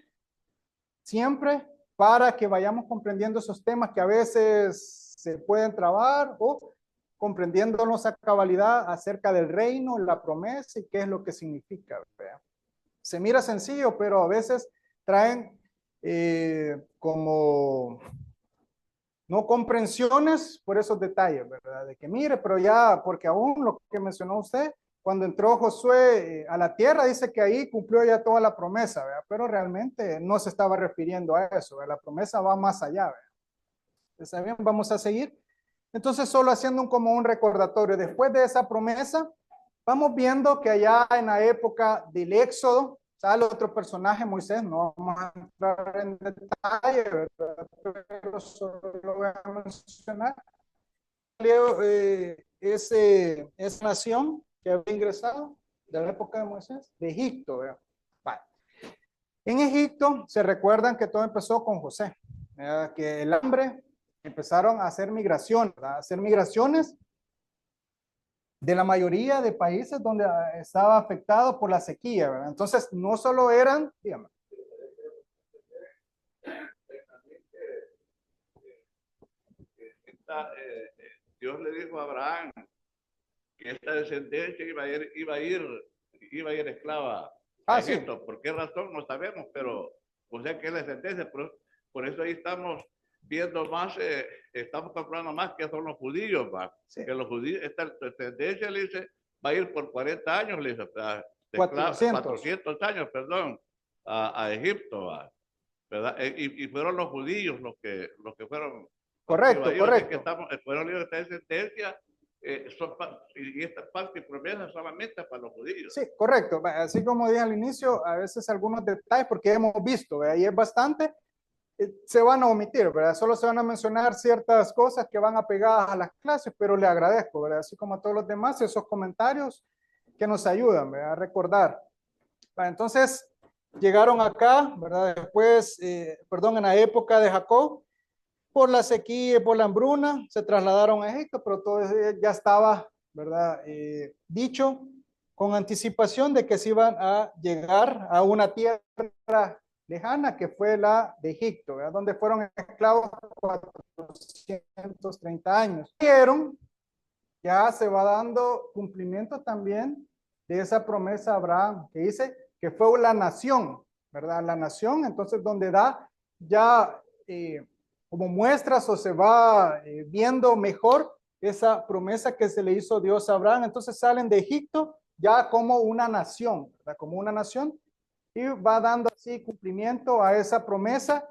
B: siempre para que vayamos comprendiendo esos temas que a veces se pueden trabar, o comprendiéndonos a cabalidad acerca del reino, la promesa y qué es lo que significa, ¿verdad? Se mira sencillo, pero a veces traen como no comprensiones por esos detalles, ¿verdad? De que mire, pero ya, porque aún lo que mencionó usted, cuando entró Josué a la tierra, dice que ahí cumplió ya toda la promesa, ¿verdad? Pero realmente no se estaba refiriendo a eso, ¿verdad? La promesa va más allá, ¿verdad? ¿Está bien? Vamos a seguir. Entonces, solo haciendo como un recordatorio, después de esa promesa, vamos viendo que allá en la época del Éxodo, sale otro personaje, Moisés, no vamos a entrar en detalle, ¿verdad?, pero solo lo voy a mencionar. Esa nación que había ingresado de la época de Moisés, de Egipto, ¿verdad? Vale. En Egipto se recuerdan que todo empezó con José, que el hambre empezaron a hacer migraciones, ¿verdad? A hacer migraciones de la mayoría de países donde estaba afectado por la sequía, ¿verdad? Entonces, no solo eran, dígame.
C: Dios le dijo a Abraham que esta descendencia iba a ir esclava a Egipto. Sí. ¿Por qué razón? No sabemos, pero o sea que es la descendencia. Por eso ahí estamos viendo más, estamos comprando más que son los judíos, ¿va? Sí. Que los judíos, esta descendencia le dice, va a ir por 40 años, le dice, 400 años, perdón, a Egipto, ¿va? ¿Verdad? Y fueron los judíos los que fueron.
B: Correcto, correcto.
C: Que estamos, fueron libres de esta sentencia, y esta parte y promesa solamente para los judíos.
B: Sí, correcto. Así como dije al inicio, a veces algunos detalles, porque hemos visto, ahí es bastante, se van a omitir, ¿verdad? Solo se van a mencionar ciertas cosas que van apegadas a las clases, pero le agradezco, ¿verdad? Así como a todos los demás, esos comentarios que nos ayudan, ¿verdad? A recordar. Entonces, llegaron acá, ¿verdad? Después, en la época de Jacob, por la sequía y por la hambruna, se trasladaron a Egipto, pero todo ya estaba, ¿verdad? Dicho con anticipación de que se iban a llegar a una tierra lejana que fue la de Egipto, ¿verdad? Donde fueron esclavos 430 años. Vieron, ya se va dando cumplimiento también de esa promesa a Abraham, que dice que fue la nación, ¿verdad? La nación, entonces donde da ya como muestras o se va viendo mejor esa promesa que se le hizo Dios a Abraham. Entonces salen de Egipto ya como una nación, ¿verdad? Como una nación, y va dando así cumplimiento a esa promesa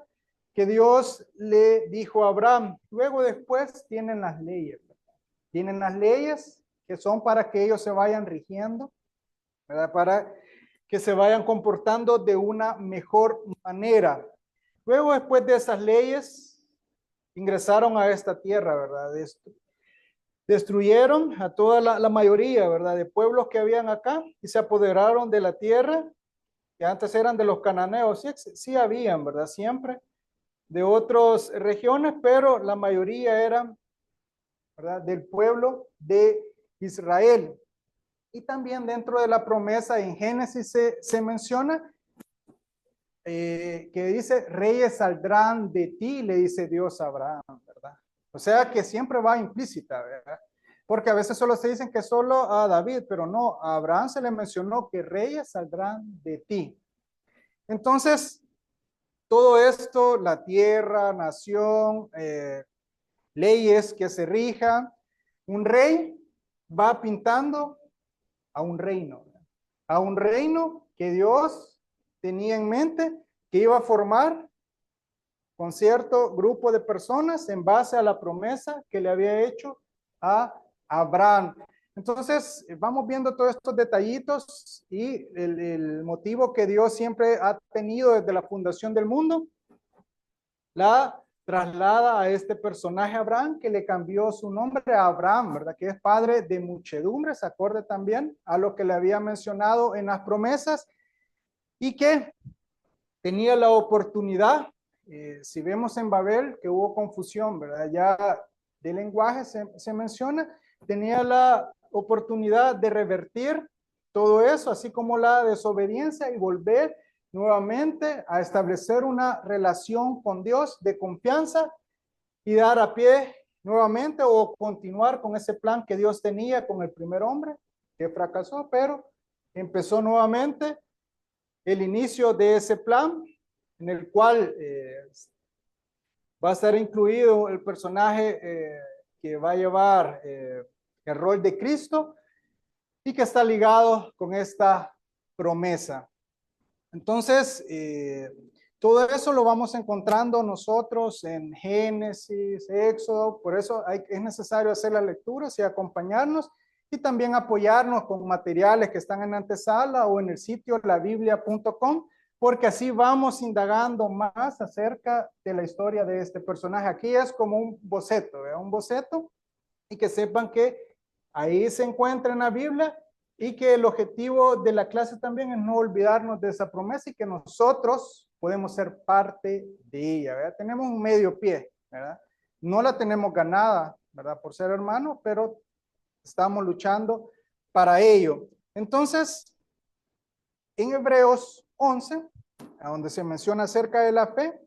B: que Dios le dijo a Abraham. Luego después tienen las leyes, ¿verdad? Tienen las leyes que son para que ellos se vayan rigiendo, ¿verdad? Para que se vayan comportando de una mejor manera. Luego después de esas leyes, ingresaron a esta tierra, ¿verdad? Destruyeron a toda la mayoría, ¿verdad? De pueblos que habían acá y se apoderaron de la tierra, que antes eran de los cananeos, sí habían, ¿verdad? Siempre de otras regiones, pero la mayoría eran, ¿verdad? Del pueblo de Israel. Y también dentro de la promesa en Génesis se menciona que dice, reyes saldrán de ti, le dice Dios a Abraham, ¿verdad? O sea que siempre va implícita, ¿verdad? Porque a veces solo se dicen que solo a David, pero no, a Abraham se le mencionó que reyes saldrán de ti. Entonces, todo esto, la tierra, nación, leyes que se rijan, un rey va pintando a un reino, ¿verdad? A un reino que Dios tenía en mente que iba a formar con cierto grupo de personas en base a la promesa que le había hecho a Abraham. Entonces, vamos viendo todos estos detallitos y el motivo que Dios siempre ha tenido desde la fundación del mundo, la traslada a este personaje Abraham, que le cambió su nombre a Abraham, ¿verdad? Que es padre de muchedumbres, acorde también a lo que le había mencionado en las promesas, y que tenía la oportunidad, si vemos en Babel que hubo confusión, ¿verdad? Ya de lenguaje se menciona, tenía la oportunidad de revertir todo eso, así como la desobediencia, y volver nuevamente a establecer una relación con Dios de confianza y dar a pie nuevamente o continuar con ese plan que Dios tenía con el primer hombre que fracasó, pero empezó nuevamente el inicio de ese plan en el cual va a ser incluido el personaje que va a llevar el rol de Cristo y que está ligado con esta promesa. Entonces, todo eso lo vamos encontrando nosotros en Génesis, Éxodo, por eso es necesario hacer las lecturas y acompañarnos y también apoyarnos con materiales que están en antesala o en el sitio labiblia.com, porque así vamos indagando más acerca de la historia de este personaje. Aquí es como un boceto, ¿verdad? Un boceto, y que sepan que ahí se encuentra en la Biblia y que el objetivo de la clase también es no olvidarnos de esa promesa y que nosotros podemos ser parte de ella, ¿verdad? Tenemos un medio pie, ¿verdad? No la tenemos ganada, ¿verdad? Por ser hermanos, pero estamos luchando para ello. Entonces, en Hebreos 11, a donde se menciona acerca de la fe,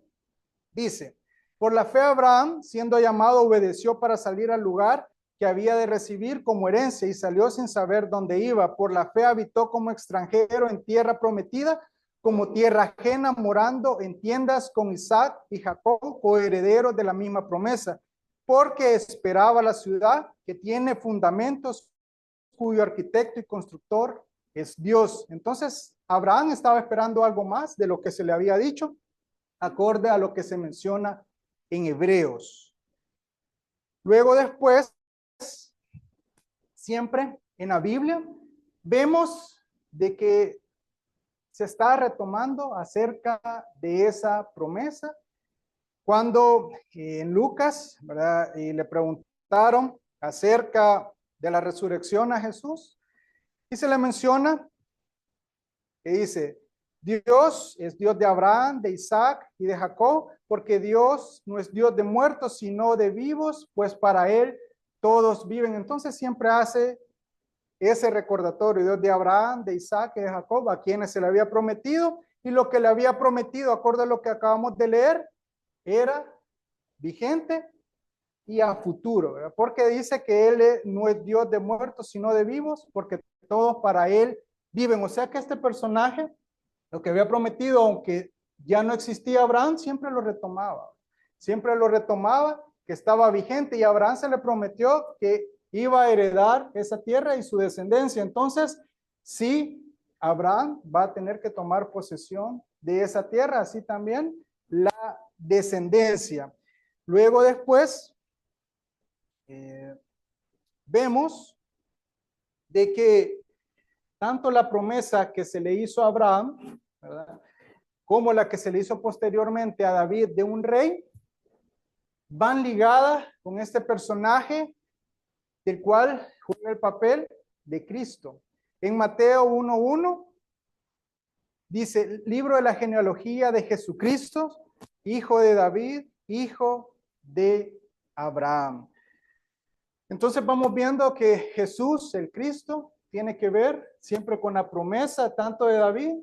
B: dice, por la fe Abraham, siendo llamado, obedeció para salir al lugar que había de recibir como herencia y salió sin saber dónde iba. Por la fe habitó como extranjero en tierra prometida, como tierra ajena, morando en tiendas con Isaac y Jacob, coherederos de la misma promesa, porque esperaba la ciudad que tiene fundamentos, cuyo arquitecto y constructor es Dios. Entonces, Abraham estaba esperando algo más de lo que se le había dicho, acorde a lo que se menciona en Hebreos. Luego después, siempre en la Biblia, vemos de que se está retomando acerca de esa promesa. Cuando en Lucas, ¿verdad? Y le preguntaron acerca de la resurrección a Jesús, y se le menciona que dice, Dios es Dios de Abraham, de Isaac y de Jacob, porque Dios no es Dios de muertos, sino de vivos, pues para él todos viven. Entonces siempre hace ese recordatorio, Dios de Abraham, de Isaac y de Jacob, a quienes se le había prometido, y lo que le había prometido, acorde a lo que acabamos de leer, era vigente y a futuro, ¿verdad? Porque dice que él no es Dios de muertos, sino de vivos, porque todos para él viven. O sea que este personaje, lo que había prometido, aunque ya no existía Abraham, siempre lo retomaba, que estaba vigente, y a Abraham se le prometió que iba a heredar esa tierra y su descendencia. Entonces, sí, Abraham va a tener que tomar posesión de esa tierra, así también la descendencia. Luego después, vemos de que tanto la promesa que se le hizo a Abraham, ¿verdad?, como la que se le hizo posteriormente a David de un rey, van ligadas con este personaje del cual juega el papel de Cristo. En Mateo 1:1 dice, libro de la genealogía de Jesucristo, hijo de David, hijo de Abraham. Entonces vamos viendo que Jesús, el Cristo, tiene que ver siempre con la promesa tanto de David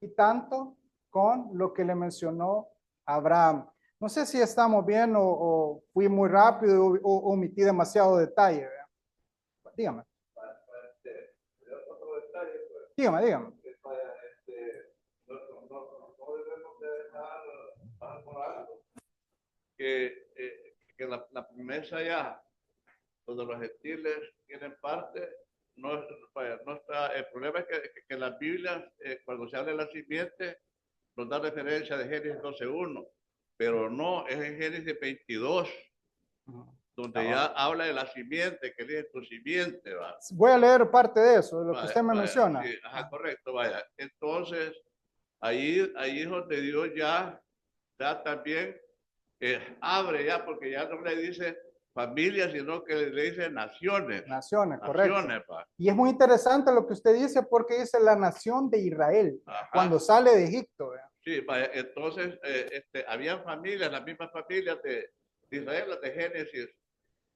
B: y tanto con lo que le mencionó Abraham. No sé si estamos bien o fui muy rápido o omití demasiado detalle, ¿verdad? Dígame.
C: Otro detalle, pues,
B: Dígame.
C: no debemos de dejar pasar por algo que la promesa ya, donde los gentiles tienen parte, no está, el problema es que la Biblia, cuando se habla de la simiente, nos da referencia de Génesis 12:1, pero no, es en Génesis 22, donde ya habla de la simiente, que dice tu simiente, ¿va?
B: Voy a leer parte de eso, de lo
C: Vaya,
B: que usted me menciona.
C: Sí, ajá, correcto, vaya. Entonces, ahí es donde Dios ya también abre ya, porque ya no le dice familias, sino que le dice naciones.
B: Naciones, correcto.
C: Naciones, va.
B: Y es muy interesante lo que usted dice, porque dice la nación de Israel,
C: Ajá.
B: cuando sale de Egipto, ¿verdad?
C: Sí, vaya, entonces habían familias, las mismas familias de Israel, las de Génesis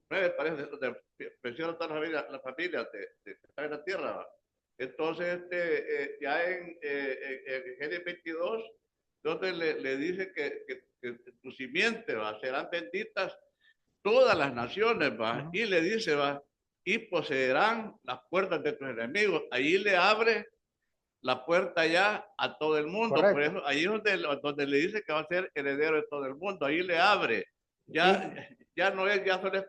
C: 9, parece, donde mencionan todas las familias de estar en la tierra, ¿va? Entonces, ya en Génesis 22, donde le dice que tu simiente, ¿va?, serán benditas todas las naciones, ¿va? Y le dice, ¿va?, y poseerán las puertas de tus enemigos. Ahí le abre la puerta ya a todo el mundo.
B: Correcto.
C: Por eso, ahí es donde le dice que va a ser heredero de todo el mundo. Ahí le abre. Ya no es ya solo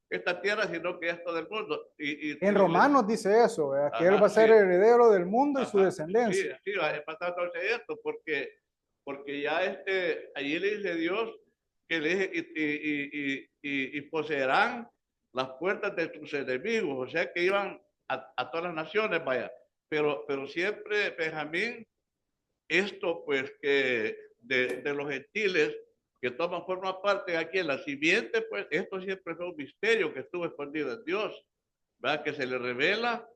C: esta tierra, sino que es todo el mundo.
B: En Romanos dice eso, ¿verdad?, que él va a ser heredero del mundo y su descendencia.
C: Sí, va a pasar todo esto, porque ya allí le dice Dios que le dice, y poseerán las puertas de tus enemigos, o sea que iban a todas las naciones, vaya. Pero siempre, Benjamín, esto pues que de los gentiles que toman forma parte aquí en la simiente, pues esto siempre fue un misterio que estuvo escondido en Dios, ¿verdad?, que se le revela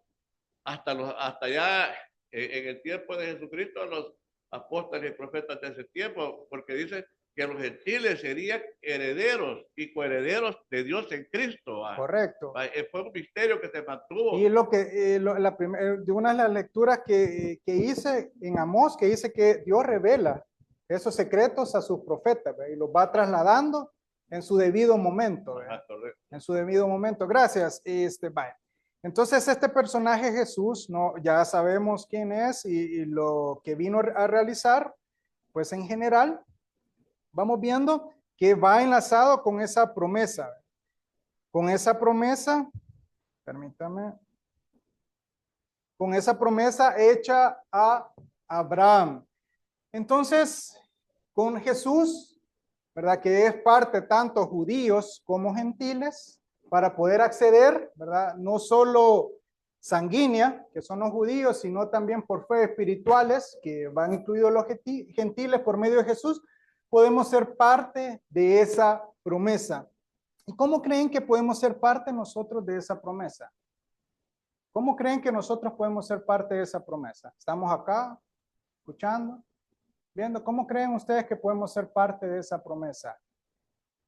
C: hasta ya en el tiempo de Jesucristo, los apóstoles y profetas de ese tiempo, porque dice que los gentiles serían herederos y coherederos de Dios en Cristo.
B: Correcto.
C: Fue un misterio que se mantuvo.
B: Y lo que, de una de las lecturas que hice en Amós, que dice que Dios revela esos secretos a sus profetas, ¿verdad? Y los va trasladando en su debido momento. En su debido momento. Gracias. Vaya. Entonces, este personaje Jesús, no, ya sabemos quién es y lo que vino a realizar, pues en general, vamos viendo que va enlazado con esa promesa. Con esa promesa, permítame, con esa promesa hecha a Abraham. Entonces, con Jesús, ¿verdad? Que es parte tanto judíos como gentiles, para poder acceder, ¿verdad? No solo sanguínea, que son los judíos, sino también por fe espirituales, que van incluidos los gentiles por medio de Jesús, podemos ser parte de esa promesa. ¿Y cómo creen que podemos ser parte nosotros de esa promesa? ¿Cómo creen que nosotros podemos ser parte de esa promesa? Estamos acá, escuchando, viendo. ¿Cómo creen ustedes que podemos ser parte de esa promesa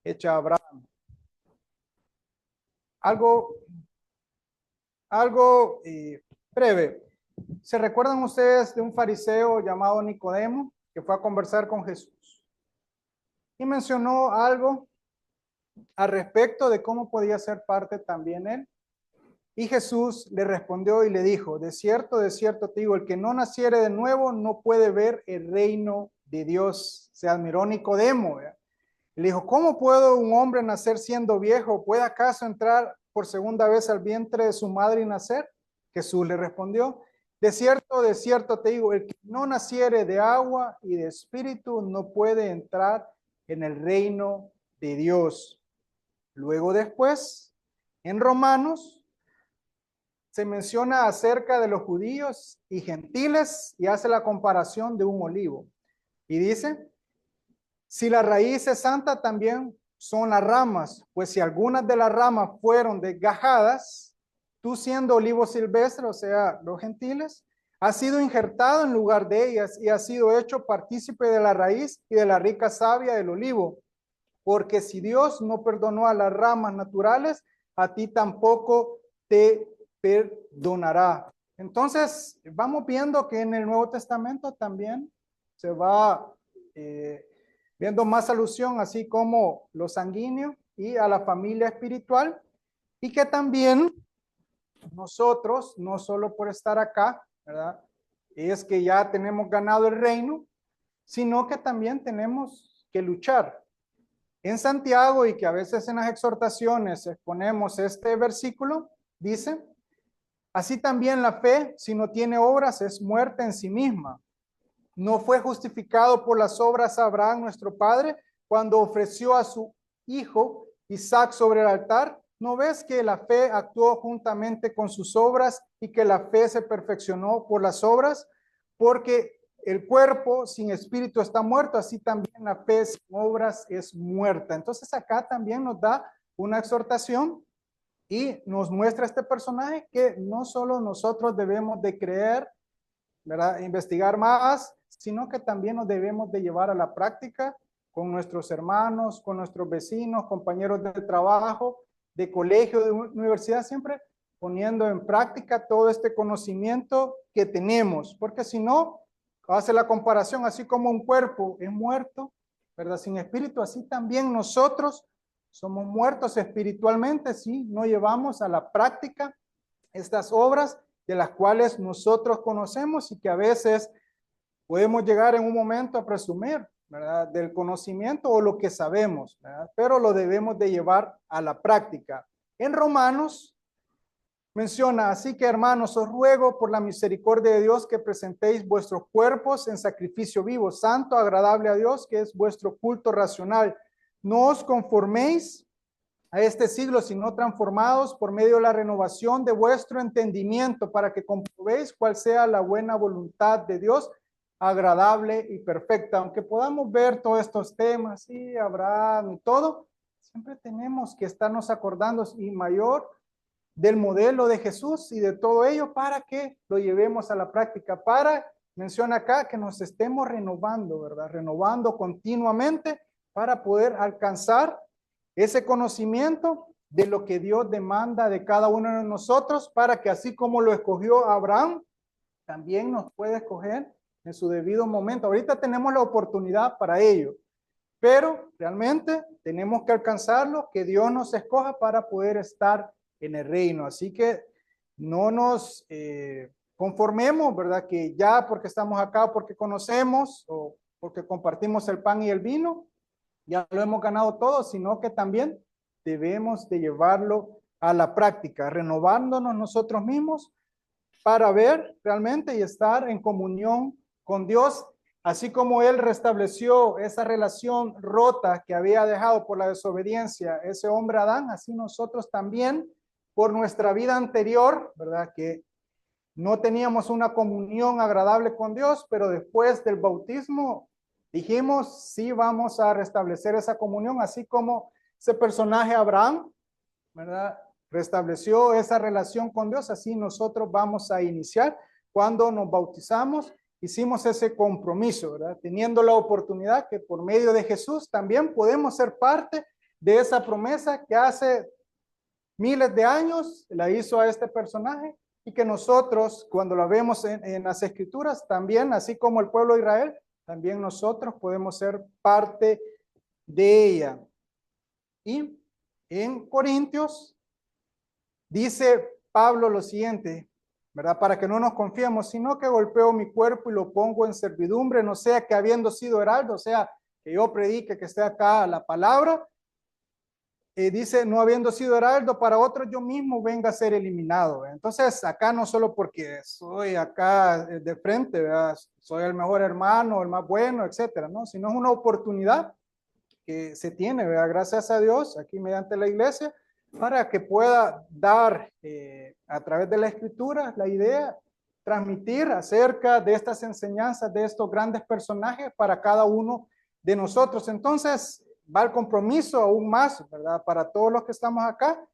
B: hecha a Abraham? Algo breve. ¿Se recuerdan ustedes de un fariseo llamado Nicodemo que fue a conversar con Jesús? Y mencionó algo al respecto de cómo podía ser parte también él. Y Jesús le respondió y le dijo, de cierto te digo, el que no naciere de nuevo no puede ver el reino de Dios. Se admiró Nicodemo, ¿verdad? Le dijo, ¿cómo puede un hombre nacer siendo viejo? ¿Puede acaso entrar por segunda vez al vientre de su madre y nacer? Jesús le respondió, de cierto te digo, el que no naciere de agua y de espíritu no puede entrar en el reino de Dios. Luego después, en Romanos, se menciona acerca de los judíos y gentiles y hace la comparación de un olivo. Y dice, si la raíz es santa, también son las ramas, pues si algunas de las ramas fueron desgajadas, tú siendo olivo silvestre, o sea, los gentiles, has sido injertado en lugar de ellas y has sido hecho partícipe de la raíz y de la rica savia del olivo. Porque si Dios no perdonó a las ramas naturales, a ti tampoco te perdonará. Entonces, vamos viendo que en el Nuevo Testamento también se va viendo más alusión, así como lo sanguíneo y a la familia espiritual, y que también nosotros, no solo por estar acá, ¿verdad? Es que ya tenemos ganado el reino, sino que también tenemos que luchar. En Santiago, y que a veces en las exhortaciones exponemos este versículo, dice, así también la fe, si no tiene obras, es muerta en sí misma. ¿No fue justificado por las obras Abraham, nuestro padre, cuando ofreció a su hijo Isaac sobre el altar? ¿No ves que la fe actuó juntamente con sus obras y que la fe se perfeccionó por las obras? Porque el cuerpo sin espíritu está muerto, así también la fe sin obras es muerta. Entonces acá también nos da una exhortación y nos muestra este personaje que no solo nosotros debemos de creer, ¿verdad? Investigar más, sino que también nos debemos de llevar a la práctica con nuestros hermanos, con nuestros vecinos, compañeros de trabajo, de colegio, de universidad, siempre poniendo en práctica todo este conocimiento que tenemos, porque si no, hace la comparación, así como un cuerpo es muerto, ¿verdad? Sin espíritu, así también nosotros somos muertos espiritualmente si no llevamos a la práctica estas obras de las cuales nosotros conocemos y que a veces podemos llegar en un momento a presumir, ¿verdad? Del conocimiento o lo que sabemos, ¿verdad? Pero lo debemos de llevar a la práctica. En Romanos menciona, así que hermanos, os ruego por la misericordia de Dios que presentéis vuestros cuerpos en sacrificio vivo, santo, agradable a Dios, que es vuestro culto racional. No os conforméis a este siglo, sino transformados por medio de la renovación de vuestro entendimiento, para que comprobéis cuál sea la buena voluntad de Dios, agradable y perfecta. Aunque podamos ver todos estos temas, y Abraham y todo, siempre tenemos que estarnos acordando, y mayor del modelo de Jesús y de todo ello para que lo llevemos a la práctica, menciona acá que nos estemos renovando, ¿verdad? Renovando continuamente para poder alcanzar ese conocimiento de lo que Dios demanda de cada uno de nosotros, para que así como lo escogió Abraham, también nos puede escoger en su debido momento. Ahorita tenemos la oportunidad para ello, pero realmente tenemos que alcanzarlo, que Dios nos escoja para poder estar en el reino. Así que no nos conformemos, ¿verdad? Que ya porque estamos acá, porque conocemos o porque compartimos el pan y el vino, ya lo hemos ganado todo, sino que también debemos de llevarlo a la práctica, renovándonos nosotros mismos para ver realmente y estar en comunión con Dios, así como Él restableció esa relación rota que había dejado por la desobediencia ese hombre Adán, así nosotros también por nuestra vida anterior, ¿verdad? Que no teníamos una comunión agradable con Dios, pero después del bautismo dijimos, sí, vamos a restablecer esa comunión, así como ese personaje Abraham, ¿verdad? Restableció esa relación con Dios, así nosotros vamos a iniciar cuando nos bautizamos, hicimos ese compromiso, ¿verdad? Teniendo la oportunidad que por medio de Jesús también podemos ser parte de esa promesa que hace miles de años la hizo a este personaje y que nosotros cuando la vemos en las escrituras también, así como el pueblo de Israel, también nosotros podemos ser parte de ella. Y en Corintios dice Pablo lo siguiente, ¿verdad? Para que no nos confiemos, sino que golpeo mi cuerpo y lo pongo en servidumbre, no sea que habiendo sido heraldo, o sea, que yo predique, que esté acá la palabra, dice, no habiendo sido heraldo para otros, yo mismo venga a ser eliminado. Entonces, acá no solo porque soy acá de frente, ¿verdad? Soy el mejor hermano, el más bueno, etcétera, ¿no? Sino es una oportunidad que se tiene, ¿verdad? Gracias a Dios, aquí mediante la iglesia, para que pueda dar a través de la escritura la idea, transmitir acerca de estas enseñanzas de estos grandes personajes para cada uno de nosotros. Entonces, va el compromiso aún más, ¿verdad? Para todos los que estamos acá,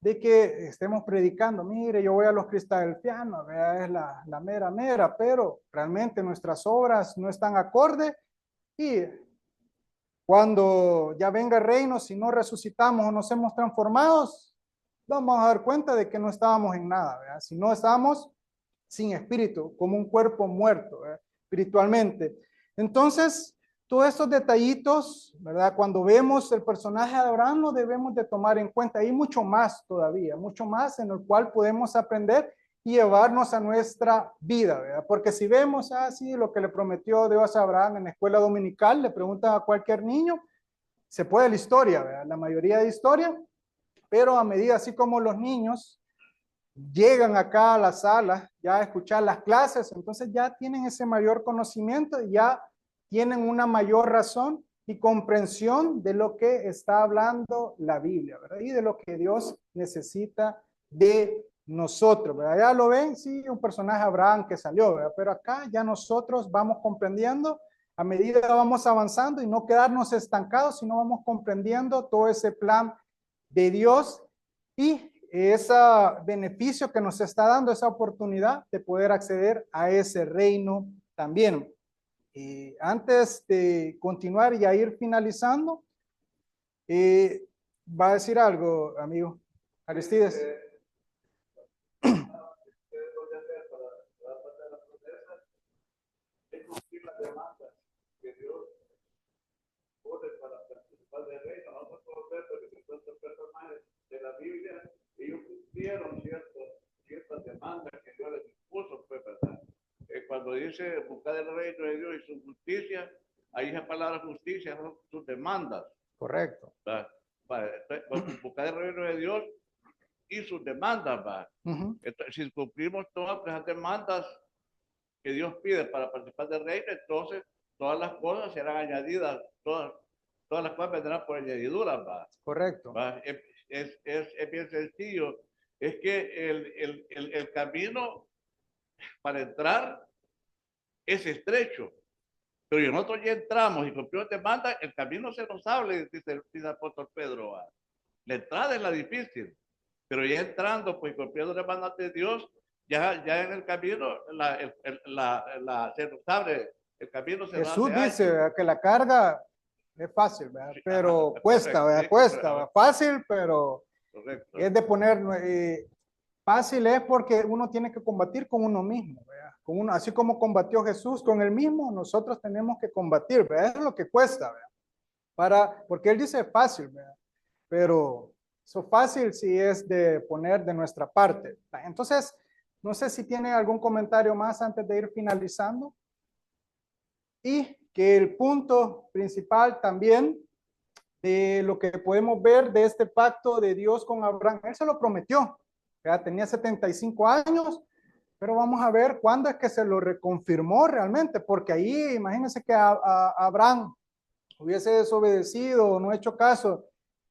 B: de que estemos predicando. Mire, yo voy a los cristadelfianos, ¿verdad? Es la mera, pero realmente nuestras obras no están acorde y cuando ya venga el reino, si no resucitamos o nos hemos transformados, vamos a dar cuenta de que no estábamos en nada, ¿verdad? Si no estábamos sin espíritu, como un cuerpo muerto, ¿verdad? Espiritualmente. Entonces, todos estos detallitos, ¿verdad? Cuando vemos el personaje de Abraham, lo debemos de tomar en cuenta. Hay mucho más todavía, mucho más en el cual podemos aprender y llevarnos a nuestra vida, ¿verdad? Porque si vemos así lo que le prometió Dios a Abraham en la escuela dominical, le preguntan a cualquier niño, se puede la historia, ¿verdad? La mayoría de historia, pero a medida así como los niños llegan acá a la sala ya a escuchar las clases, entonces ya tienen ese mayor conocimiento y ya tienen una mayor razón y comprensión de lo que está hablando la Biblia, ¿verdad? Y de lo que Dios necesita de nosotros, ¿verdad? Ya lo ven, sí, un personaje Abraham que salió, ¿verdad? Pero acá ya nosotros vamos comprendiendo a medida que vamos avanzando y no quedarnos estancados, sino vamos comprendiendo todo ese plan de Dios y ese beneficio que nos está dando, esa oportunidad de poder acceder a ese reino también. Antes de continuar y a ir finalizando, va a decir algo, amigo Aristides.
C: De la Biblia, ellos cumplieron ciertas demandas que Dios les impuso, pues, ¿verdad? Cuando dice buscar el reino de Dios y su justicia, ahí esa palabra justicia son sus demandas.
B: Correcto.
C: ¿Verdad? Buscar el reino de Dios y sus demandas, ¿verdad? Entonces, si cumplimos todas esas demandas que Dios pide para participar del reino, entonces todas las cosas serán añadidas, todas las cosas vendrán por añadidura, ¿verdad?
B: Correcto.
C: ¿Verdad? Es bien sencillo. Es que el camino para entrar es estrecho. Pero si nosotros ya entramos y cumplimos demanda, el camino se nos abre, dice el apóstol Pedro. La entrada es la difícil. Pero ya entrando, pues cumpliendo las manos de Dios, ya en el camino se nos abre, el camino se nos
B: Jesús
C: hace
B: dice,
C: ancho.
B: ¿verdad?, que la carga es fácil, ¿verdad?
C: Sí,
B: Pero
C: ajá,
B: cuesta,
C: correcto,
B: ¿verdad?
C: sí,
B: Cuesta,
C: correcto,
B: ¿verdad? Fácil, pero
C: correcto.
B: es de poner, fácil es porque uno tiene que combatir con uno mismo, ¿verdad? Con uno, así como combatió Jesús con él mismo, nosotros tenemos que combatir, ¿verdad? Es lo que cuesta, ¿verdad? Porque él dice fácil, ¿verdad? Pero eso fácil sí es de poner de nuestra parte. Entonces, no sé si tiene algún comentario más antes de ir finalizando. Y que el punto principal también de lo que podemos ver de este pacto de Dios con Abraham, él se lo prometió, ya tenía 75 años, pero vamos a ver cuándo es que se lo reconfirmó realmente, porque ahí imagínense que Abraham hubiese desobedecido o no hecho caso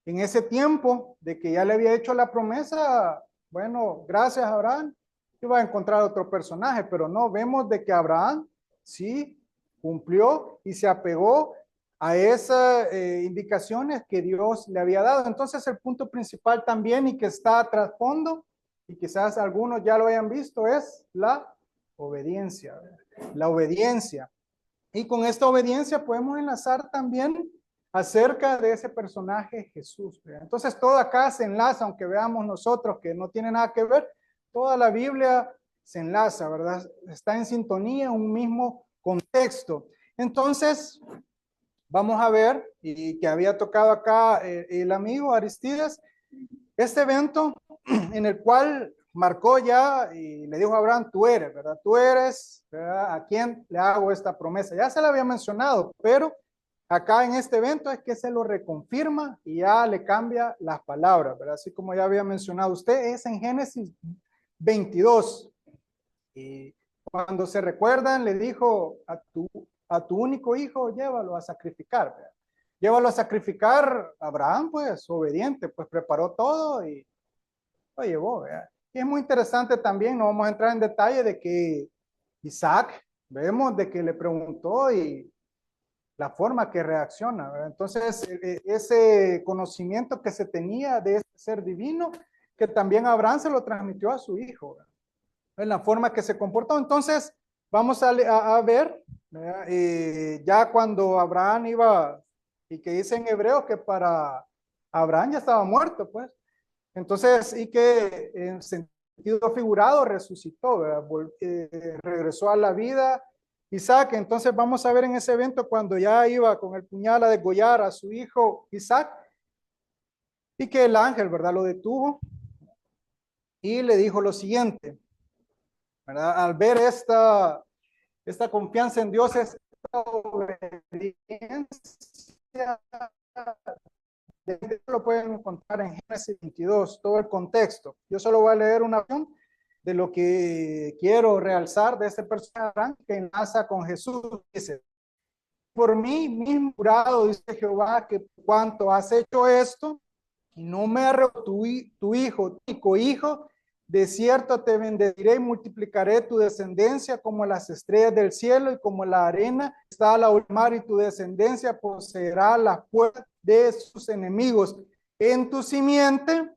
B: en ese tiempo de que ya le había hecho la promesa. Bueno, gracias Abraham, iba a encontrar otro personaje, pero no, vemos de que Abraham sí cumplió y se apegó a esas indicaciones que Dios le había dado. Entonces el punto principal también y que está a trasfondo, y quizás algunos ya lo hayan visto, es la obediencia. La obediencia. Y con esta obediencia podemos enlazar también acerca de ese personaje Jesús, ¿verdad? Entonces todo acá se enlaza, aunque veamos nosotros que no tiene nada que ver, toda la Biblia se enlaza, ¿verdad? Está en sintonía, un mismo contexto. Entonces, vamos a ver, y que había tocado acá el amigo Aristides, este evento en el cual marcó ya y le dijo a Abraham, tú eres, ¿verdad? Tú eres, ¿verdad?, a quien le hago esta promesa. Ya se la había mencionado, pero acá en este evento es que se lo reconfirma y ya le cambia las palabras, ¿verdad? Así como ya había mencionado usted, es en Génesis 22. Y cuando se recuerdan, le dijo a tu único hijo, llévalo a sacrificar, ¿verdad? Llévalo a sacrificar. Abraham, pues, obediente, pues preparó todo y lo llevó, ¿verdad? Y es muy interesante también, no vamos a entrar en detalle de que Isaac, vemos de que le preguntó y la forma que reacciona, ¿verdad? Entonces, ese conocimiento que se tenía de este ser divino, que también Abraham se lo transmitió a su hijo, ¿verdad?, en la forma que se comportó. Entonces, vamos a ver, ya cuando Abraham iba, y que dice en hebreo que para Abraham ya estaba muerto, pues. Entonces, y que en sentido figurado resucitó, ¿verdad? Regresó a la vida Isaac. Entonces, vamos a ver en ese evento cuando ya iba con el puñal a degollar a su hijo Isaac, y que el ángel, ¿verdad?, lo detuvo y le dijo lo siguiente, ¿verdad? Al ver esta confianza en Dios, esta obediencia, lo pueden encontrar en Génesis 22, todo el contexto. Yo solo voy a leer una porción de lo que quiero realzar de este personaje que enlaza con Jesús. Dice, por mí mismo jurado, dice Jehová, que cuanto has hecho esto, y no me arrebató tu hijo, tu único hijo, de cierto te bendeciré y multiplicaré tu descendencia como las estrellas del cielo y como la arena está a la mar, y tu descendencia poseerá las puertas de sus enemigos. En tu simiente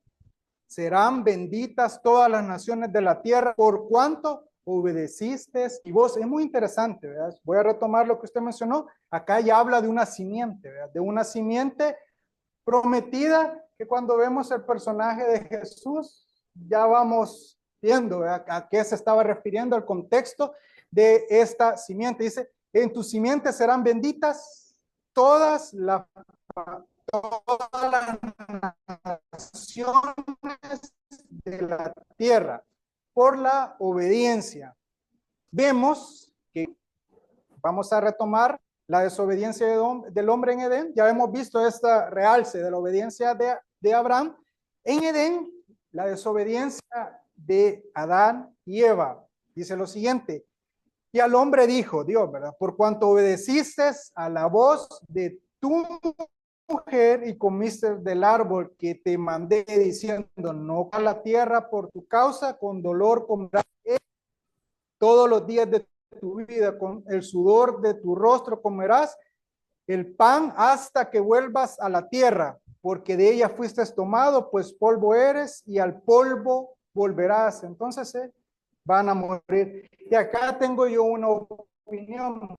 B: serán benditas todas las naciones de la tierra, por cuanto obedeciste y vos. Es muy interesante, ¿verdad? Voy a retomar lo que usted mencionó. Acá ya habla de una simiente, ¿verdad?, de una simiente prometida, que cuando vemos el personaje de Jesús, ya vamos viendo, ¿verdad?, a qué se estaba refiriendo el contexto de esta simiente. Dice, en tu simiente serán benditas todas las naciones de la tierra por la obediencia. Vemos que vamos a retomar la desobediencia del hombre en Edén. Ya hemos visto esta realce de la obediencia de Abraham. En Edén, la desobediencia de Adán y Eva. Dice lo siguiente, y al hombre dijo Dios, ¿verdad?, por cuanto obedeciste a la voz de tu mujer y comiste del árbol que te mandé diciendo, no a la tierra por tu causa, con dolor comerás todos los días de tu vida, con el sudor de tu rostro comerás el pan hasta que vuelvas a la tierra, porque de ella fuiste tomado, pues polvo eres y al polvo volverás. Entonces van a morir. Y acá tengo yo una opinión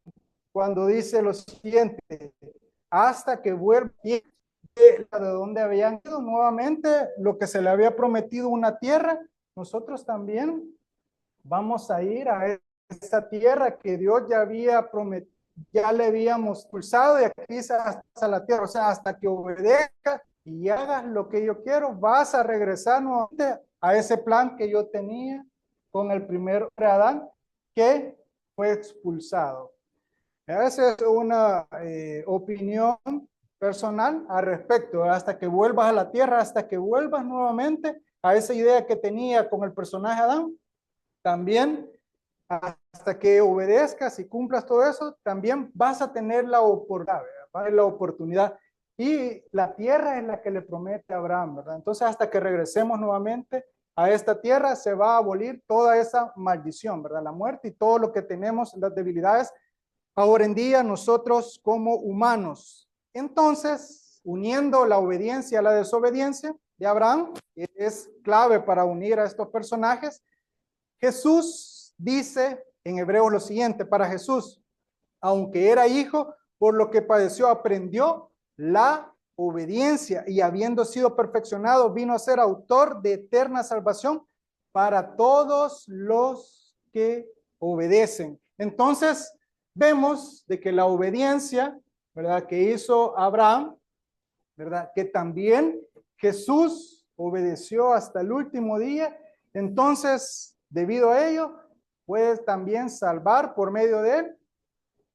B: cuando dice lo siguiente, hasta que vuelva de donde habían ido nuevamente, lo que se le había prometido una tierra, nosotros también vamos a ir a esta tierra que Dios ya había prometido, ya le habíamos pulsado y aquí hasta la tierra, o sea, hasta que obedezca y hagas lo que yo quiero, vas a regresar nuevamente a ese plan que yo tenía con el primer Adán que fue expulsado. Esa es una opinión personal al respecto, hasta que vuelvas a la tierra, hasta que vuelvas nuevamente a esa idea que tenía con el personaje Adán, también hasta que obedezcas y cumplas todo eso, también vas a tener la oportunidad. Y la tierra es la que le promete a Abraham, ¿verdad? Entonces, hasta que regresemos nuevamente a esta tierra, se va a abolir toda esa maldición, ¿verdad? La muerte y todo lo que tenemos, las debilidades, ahora en día nosotros como humanos. Entonces, uniendo la obediencia a la desobediencia de Abraham, es clave para unir a estos personajes. Jesús dice en Hebreos lo siguiente, para Jesús, aunque era hijo, por lo que padeció, aprendió la obediencia y habiendo sido perfeccionado, vino a ser autor de eterna salvación para todos los que obedecen. Entonces, vemos de que la obediencia, ¿verdad?, que hizo Abraham, ¿verdad?, que también Jesús obedeció hasta el último día. Entonces, debido a ello, puede también salvar por medio de él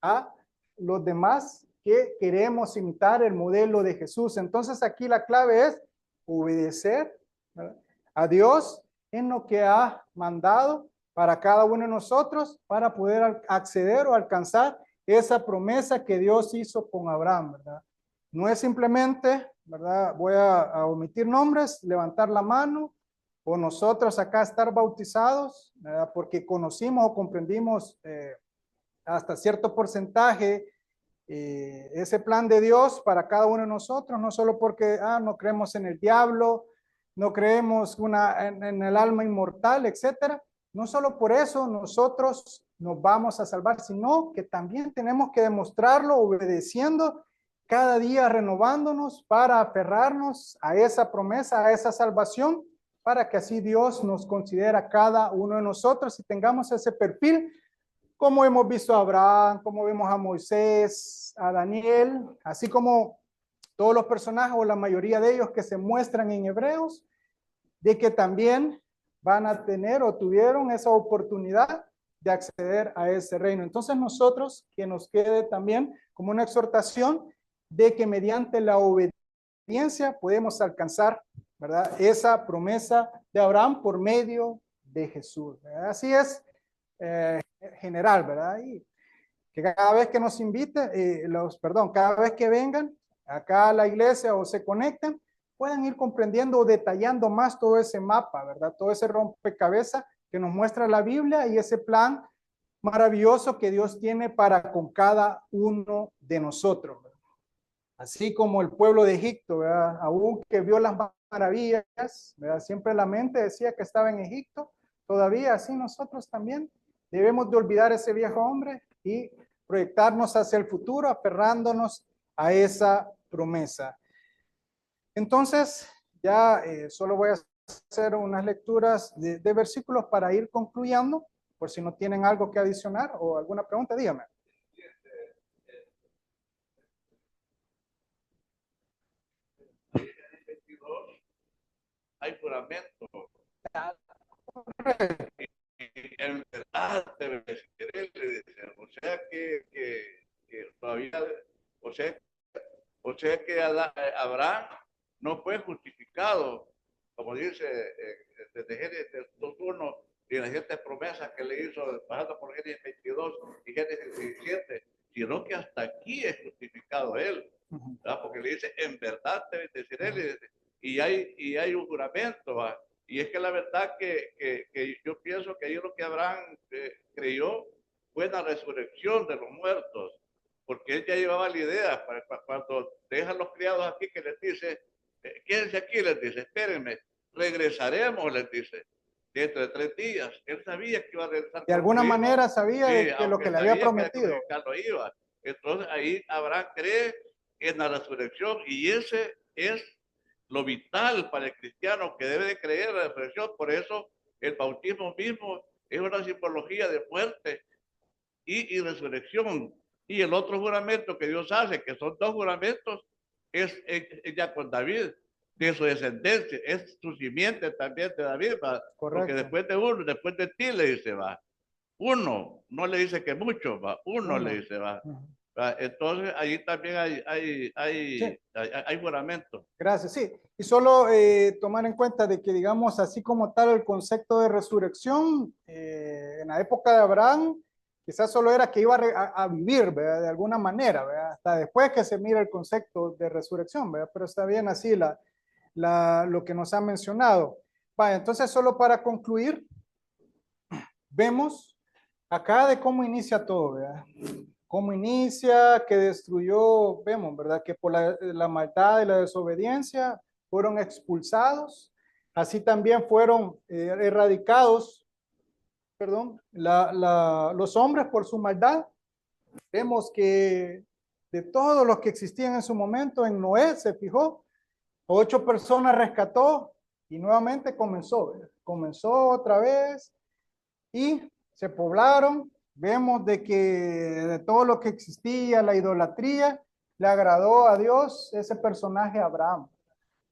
B: a los demás que queremos imitar el modelo de Jesús. Entonces, aquí la clave es obedecer, ¿verdad?, a Dios en lo que ha mandado para cada uno de nosotros para poder acceder o alcanzar esa promesa que Dios hizo con Abraham, ¿verdad? No es simplemente, ¿verdad?, voy a omitir nombres, levantar la mano o nosotros acá estar bautizados, ¿verdad?, porque conocimos o comprendimos hasta cierto porcentaje ese plan de Dios para cada uno de nosotros, no solo porque no creemos en el diablo, no creemos en el alma inmortal, etcétera. No solo por eso nosotros nos vamos a salvar, sino que también tenemos que demostrarlo obedeciendo cada día, renovándonos para aferrarnos a esa promesa, a esa salvación, para que así Dios nos considera cada uno de nosotros y tengamos ese perfil como hemos visto a Abraham, como vemos a Moisés, a Daniel, así como todos los personajes o la mayoría de ellos que se muestran en Hebreos, de que también van a tener o tuvieron esa oportunidad de acceder a ese reino. Entonces nosotros, que nos quede también como una exhortación de que mediante la obediencia podemos alcanzar, ¿verdad?, esa promesa de Abraham por medio de Jesús, ¿verdad? Así es general, ¿verdad? Y que cada vez que nos invite, cada vez que vengan acá a la iglesia o se conecten, puedan ir comprendiendo o detallando más todo ese mapa, ¿verdad? Todo ese rompecabezas que nos muestra la Biblia y ese plan maravilloso que Dios tiene para con cada uno de nosotros, ¿verdad? Así como el pueblo de Egipto, ¿verdad?, aún que vio las maravillas, ¿verdad?, siempre la mente decía que estaba en Egipto, todavía así nosotros también debemos de olvidar ese viejo hombre y proyectarnos hacia el futuro, aferrándonos a esa promesa. Entonces, ya solo voy a hacer unas lecturas de versículos para ir concluyendo, por si no tienen algo que adicionar o alguna pregunta, dígame.
C: Hay juramento. En verdad te bendeciré, le dicen. O sea que todavía, o sea que Abraham no fue justificado, como dice desde Génesis 2:1 y las 7 promesas que le hizo, pasando por Génesis 22 y Génesis 17, sino que hasta aquí es justificado él, ¿verdad? Porque le dice, en verdad te bendeciré, le dice, y hay un juramento, ¿verdad? Y es que la verdad que yo pienso que ahí lo que Abraham creyó fue la resurrección de los muertos, porque él ya llevaba la idea, cuando dejan los criados aquí que les dice, Quédense aquí, les dice, espérenme, regresaremos, les dice, dentro de 3 días. Él sabía que iba a regresar
B: De
C: con su
B: alguna
C: hijo,
B: manera sabía
C: sí,
B: de que lo que
C: aunque
B: le había
C: sabía que a
B: prometido.
C: crucificarlo iba. Entonces ahí Abraham cree en la resurrección y ese es lo vital para el cristiano que debe de creer en la resurrección. Por eso el bautismo mismo es una simbología de muerte y resurrección. Y el otro juramento que Dios hace, que son 2 juramentos, es ya con David, de su descendencia, es su simiente también de David, ¿va? Porque
B: Correcto.
C: después de uno, después de ti le dice, va, uno, no le dice que mucho, va, uno le
B: Uno.
C: dice, va.
B: Ujú.
C: Entonces, ahí también
B: Sí,
C: hay juramento.
B: gracias. Sí, y solo tomar en cuenta de que, digamos, así como tal el concepto de resurrección, en la época de Abraham, quizás solo era que iba a vivir, ¿verdad? De alguna manera, ¿verdad? Hasta después que se mira el concepto de resurrección, ¿verdad? Pero está bien así lo que nos ha mencionado. Vaya, entonces solo para concluir, vemos acá de cómo inicia todo, ¿verdad? Cómo inicia, que destruyó, vemos, ¿verdad? Que por la maldad y la desobediencia fueron expulsados, así también fueron erradicados, perdón, los hombres por su maldad. Vemos que de todos los que existían en su momento, en Noé se fijó, 8 personas rescató y nuevamente comenzó, ¿verdad? Comenzó otra vez y se poblaron. Vemos de que de todo lo que existía, la idolatría, le agradó a Dios ese personaje Abraham,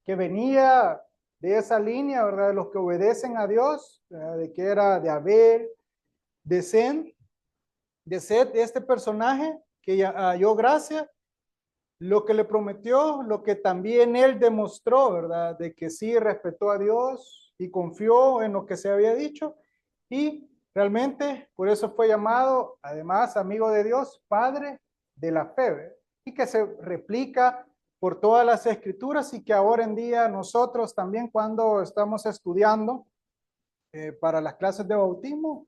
B: que venía de esa línea, ¿verdad? De los que obedecen a Dios, ¿verdad? De que era de Abel, de Zen, de Seth, este personaje que halló gracia, lo que le prometió, lo que también él demostró, ¿verdad? De que sí respetó a Dios y confió en lo que se había dicho y realmente por eso fue llamado, además, amigo de Dios, padre de la fe, ¿verdad? Y que se replica por todas las escrituras y que ahora en día nosotros también cuando estamos estudiando para las clases de bautismo,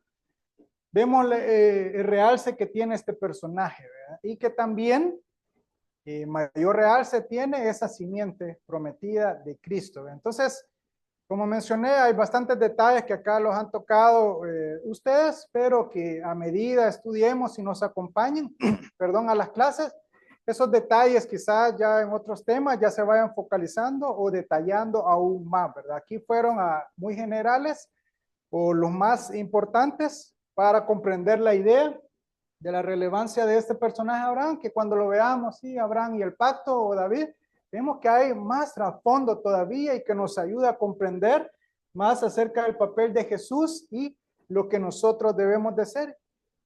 B: vemos el realce que tiene este personaje, ¿verdad? Y que también mayor realce tiene esa simiente prometida de Cristo. Entonces, como mencioné, hay bastantes detalles que acá los han tocado ustedes, pero que a medida estudiemos y nos acompañen, perdón, a las clases, esos detalles quizás ya en otros temas ya se vayan focalizando o detallando aún más, ¿verdad? Aquí fueron muy generales o los más importantes para comprender la idea de la relevancia de este personaje Abraham, que cuando lo veamos, sí, Abraham y el pacto o David, vemos que hay más trasfondo todavía y que nos ayuda a comprender más acerca del papel de Jesús y lo que nosotros debemos de ser.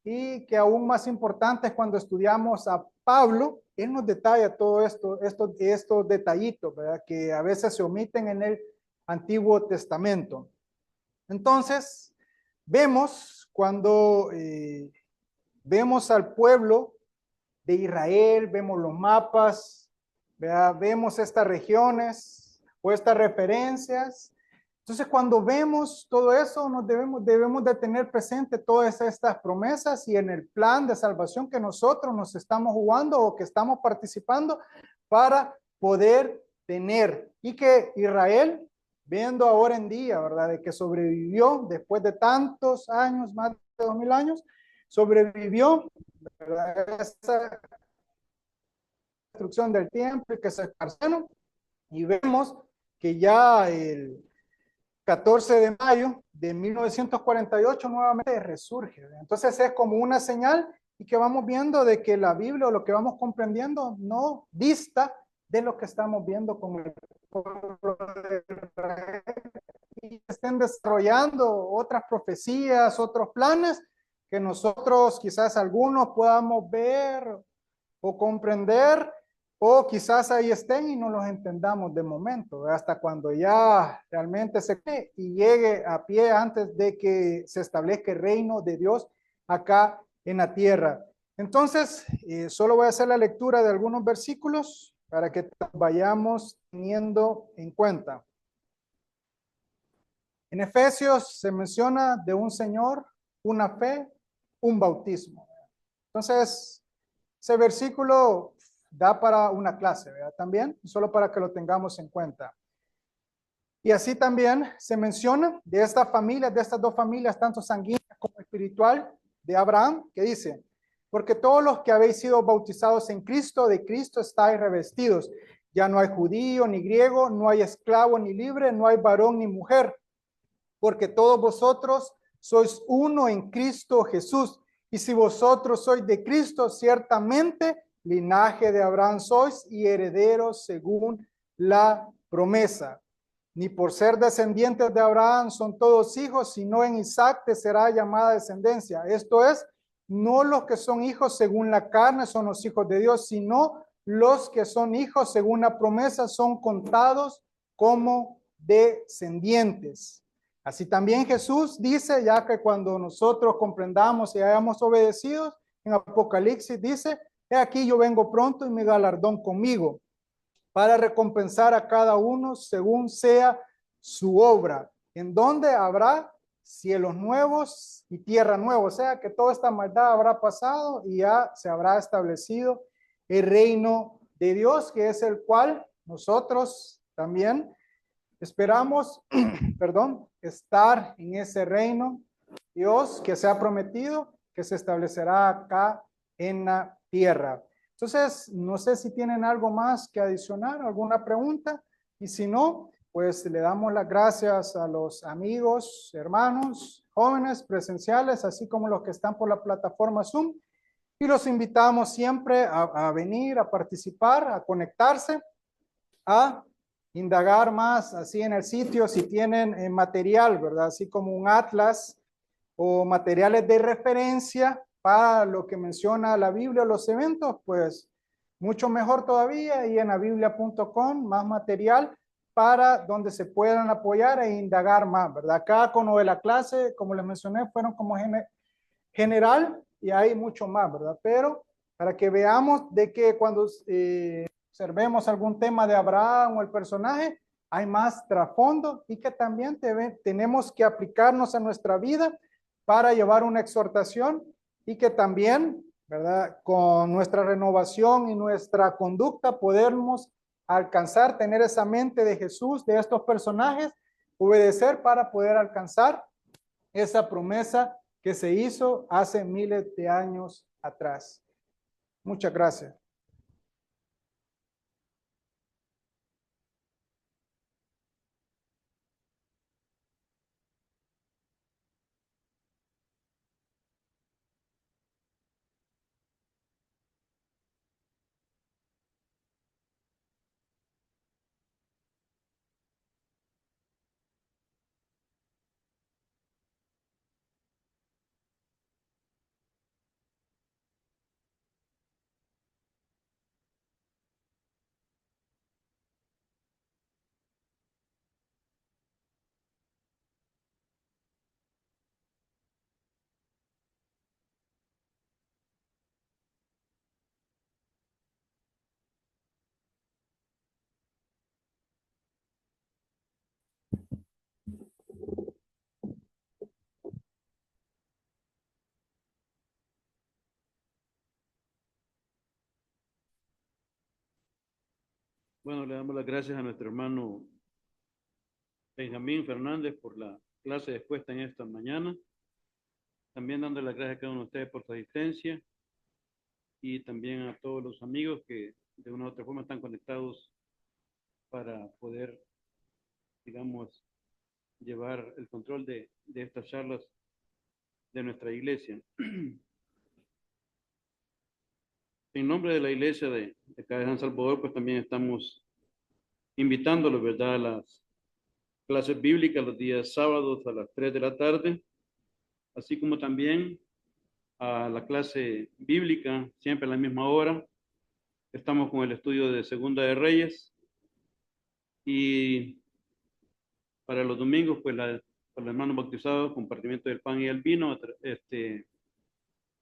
B: Y que aún más importante es cuando estudiamos a Pablo, él nos detalla todo estos detallitos, ¿verdad? Que a veces se omiten en el Antiguo Testamento. Entonces, vemos cuando vemos al pueblo de Israel, vemos los mapas, ¿verdad? Vemos estas regiones o estas referencias. Entonces, cuando vemos todo eso, debemos de tener presente todas estas promesas y en el plan de salvación que nosotros nos estamos jugando o que estamos participando para poder tener. Y que Israel, viendo ahora en día, ¿verdad? De que sobrevivió después de tantos años, más de 2000 años, sobrevivió, ¿verdad? Esa destrucción del templo y que se esparcieron. Y vemos que ya el 14 de mayo de 1948 nuevamente resurge. Entonces es como una señal y que vamos viendo de que la Biblia o lo que vamos comprendiendo no dista de lo que estamos viendo como el pueblo de Israel y estén desarrollando otras profecías, otros planes que nosotros quizás algunos podamos ver o comprender, o quizás ahí estén y no los entendamos de momento, hasta cuando ya realmente se cree y llegue a pie antes de que se establezca el reino de Dios acá en la tierra. Entonces, solo voy a hacer la lectura de algunos versículos para que vayamos teniendo en cuenta. En Efesios se menciona de un Señor, una fe, un bautismo. Entonces, ese versículo da para una clase, ¿verdad? También, solo para que lo tengamos en cuenta. Y así también se menciona de esta familia, de estas dos familias, tanto sanguínea como espiritual, de Abraham, que dice, porque todos los que habéis sido bautizados en Cristo, de Cristo estáis revestidos. Ya no hay judío ni griego, no hay esclavo ni libre, no hay varón ni mujer, porque todos vosotros sois uno en Cristo Jesús. Y si vosotros sois de Cristo, ciertamente linaje de Abraham sois y herederos según la promesa. Ni por ser descendientes de Abraham son todos hijos, sino en Isaac te será llamada descendencia. Esto es, no los que son hijos según la carne son los hijos de Dios, sino los que son hijos según la promesa son contados como descendientes. Así también Jesús dice, ya que cuando nosotros comprendamos y hayamos obedecido, en Apocalipsis dice, he aquí yo vengo pronto y mi galardón conmigo, para recompensar a cada uno según sea su obra, en donde habrá cielos nuevos y tierra nueva, o sea que toda esta maldad habrá pasado y ya se habrá establecido el reino de Dios, que es el cual nosotros también esperamos, perdón, estar en ese reino, Dios que se ha prometido, que se establecerá acá en la tierra. Entonces, no sé si tienen algo más que adicionar, alguna pregunta, y si no, pues le damos las gracias a los amigos, hermanos, jóvenes presenciales, así como los que están por la plataforma Zoom, y los invitamos siempre a venir, a participar, a conectarse, a indagar más así en el sitio si tienen material, ¿verdad? Así como un atlas o materiales de referencia para lo que menciona la Biblia o los eventos, pues mucho mejor todavía, y en labiblia.com más material para donde se puedan apoyar e indagar más, ¿verdad? Acá con lo de la clase, como les mencioné, fueron como general y hay mucho más, ¿verdad? Pero para que veamos de que cuando observemos algún tema de Abraham o el personaje, hay más trasfondo y que también tenemos que aplicarnos a nuestra vida para llevar una exhortación y que también, ¿verdad? Con nuestra renovación y nuestra conducta podemos alcanzar, tener esa mente de Jesús, de estos personajes, obedecer para poder alcanzar esa promesa que se hizo hace miles de años atrás. Muchas gracias.
A: Bueno, le damos las gracias a nuestro hermano Benjamín Fernández por la clase expuesta en esta mañana. También dando las gracias a cada uno de ustedes por su asistencia y también a todos los amigos que de una u otra forma están conectados para poder, digamos, llevar el control de estas charlas de nuestra iglesia. En nombre de la iglesia de acá de San Salvador, pues también estamos invitándolos, ¿verdad?, a las clases bíblicas los días sábados a las 3 de la tarde, así como también a la clase bíblica, siempre a la misma hora. Estamos con el estudio de Segunda de Reyes y para los domingos, pues para los hermanos bautizados, compartimiento del pan y el vino,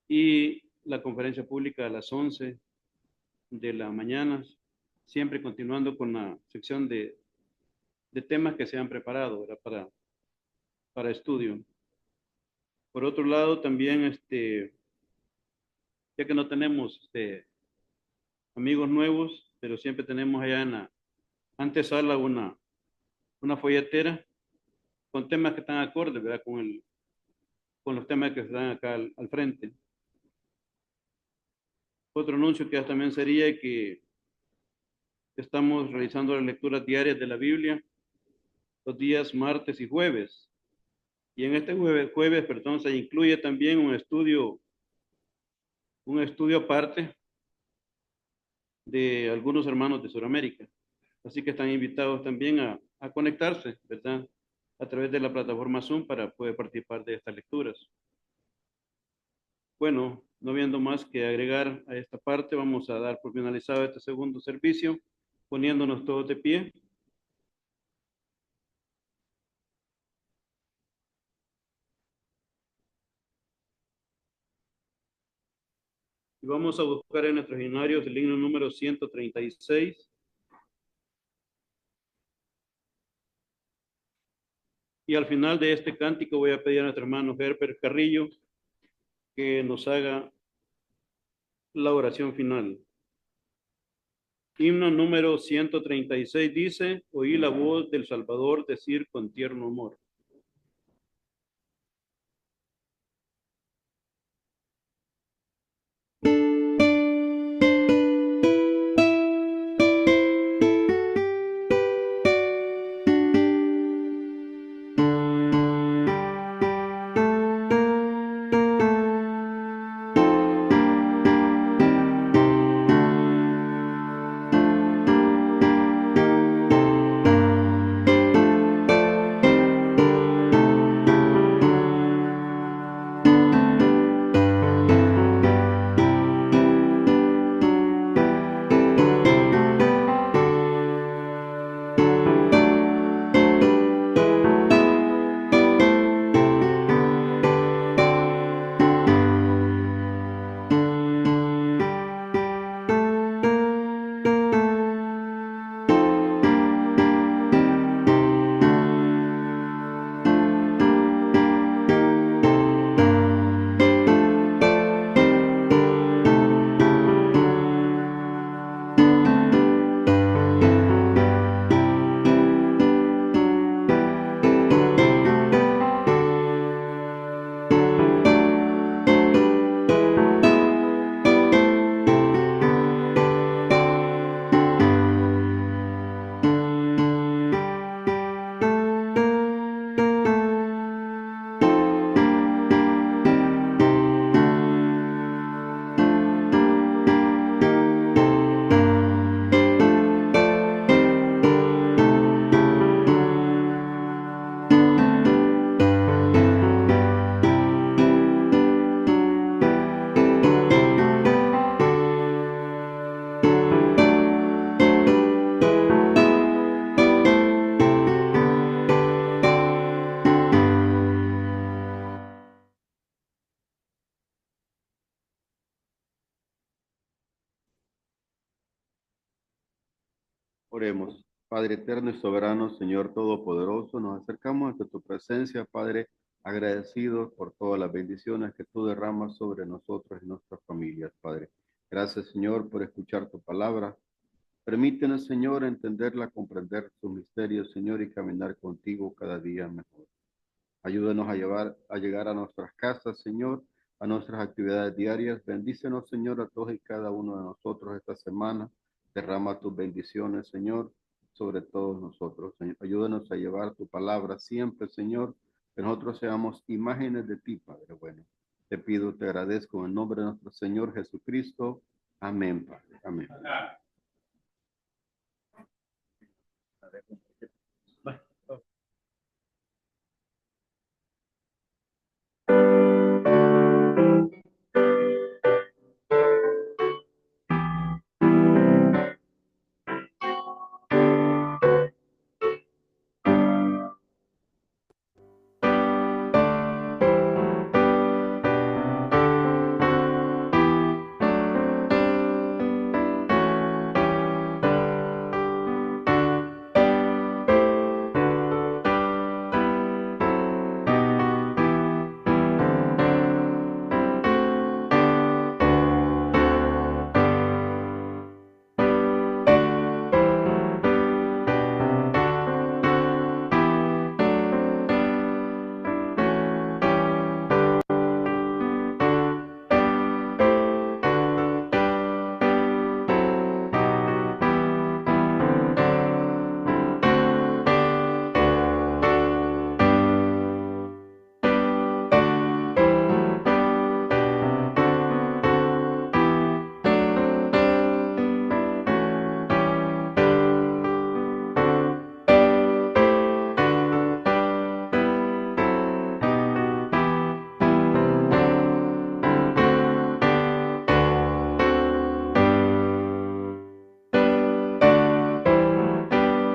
A: y la conferencia pública a las 11 de la mañana, siempre continuando con la sección de temas que se han preparado, ¿verdad?, para estudio. Por otro lado, también, ya que no tenemos amigos nuevos, pero siempre tenemos allá en la antesala una folletera con temas que están acordes, ¿verdad? Con los temas que están acá al frente. Otro anuncio que también sería que estamos realizando las lecturas diarias de la Biblia los días martes y jueves. Y en este jueves, perdón, se incluye también un estudio aparte de algunos hermanos de Sudamérica. Así que están invitados también a conectarse, ¿verdad? A través de la plataforma Zoom para poder participar de estas lecturas. Bueno, no viendo más que agregar a esta parte, vamos a dar por finalizado este segundo servicio, poniéndonos todos de pie. Y vamos a buscar en nuestros himnarios el himno número 136. Y al final de este cántico voy a pedir a nuestro hermano Herbert Carrillo que nos haga la oración final. Himno número 136 dice: oí la voz del Salvador decir con tierno amor.
D: Oremos. Padre eterno y soberano, Señor Todopoderoso, nos acercamos ante tu presencia, Padre, agradecidos por todas las bendiciones que tú derramas sobre nosotros y nuestras familias, Padre. Gracias, Señor, por escuchar tu palabra. Permítenos, Señor, entenderla, comprender sus misterios, Señor, y caminar contigo cada día mejor. Ayúdanos a llegar a nuestras casas, Señor, a nuestras actividades diarias. Bendícenos, Señor, a todos y cada uno de nosotros esta semana. Derrama tus bendiciones, Señor, sobre todos nosotros. Señor, ayúdanos a llevar tu palabra siempre, Señor, que nosotros seamos imágenes de ti, Padre bueno. Te pido, te agradezco en el nombre de nuestro Señor Jesucristo. Amén, Padre. Amén.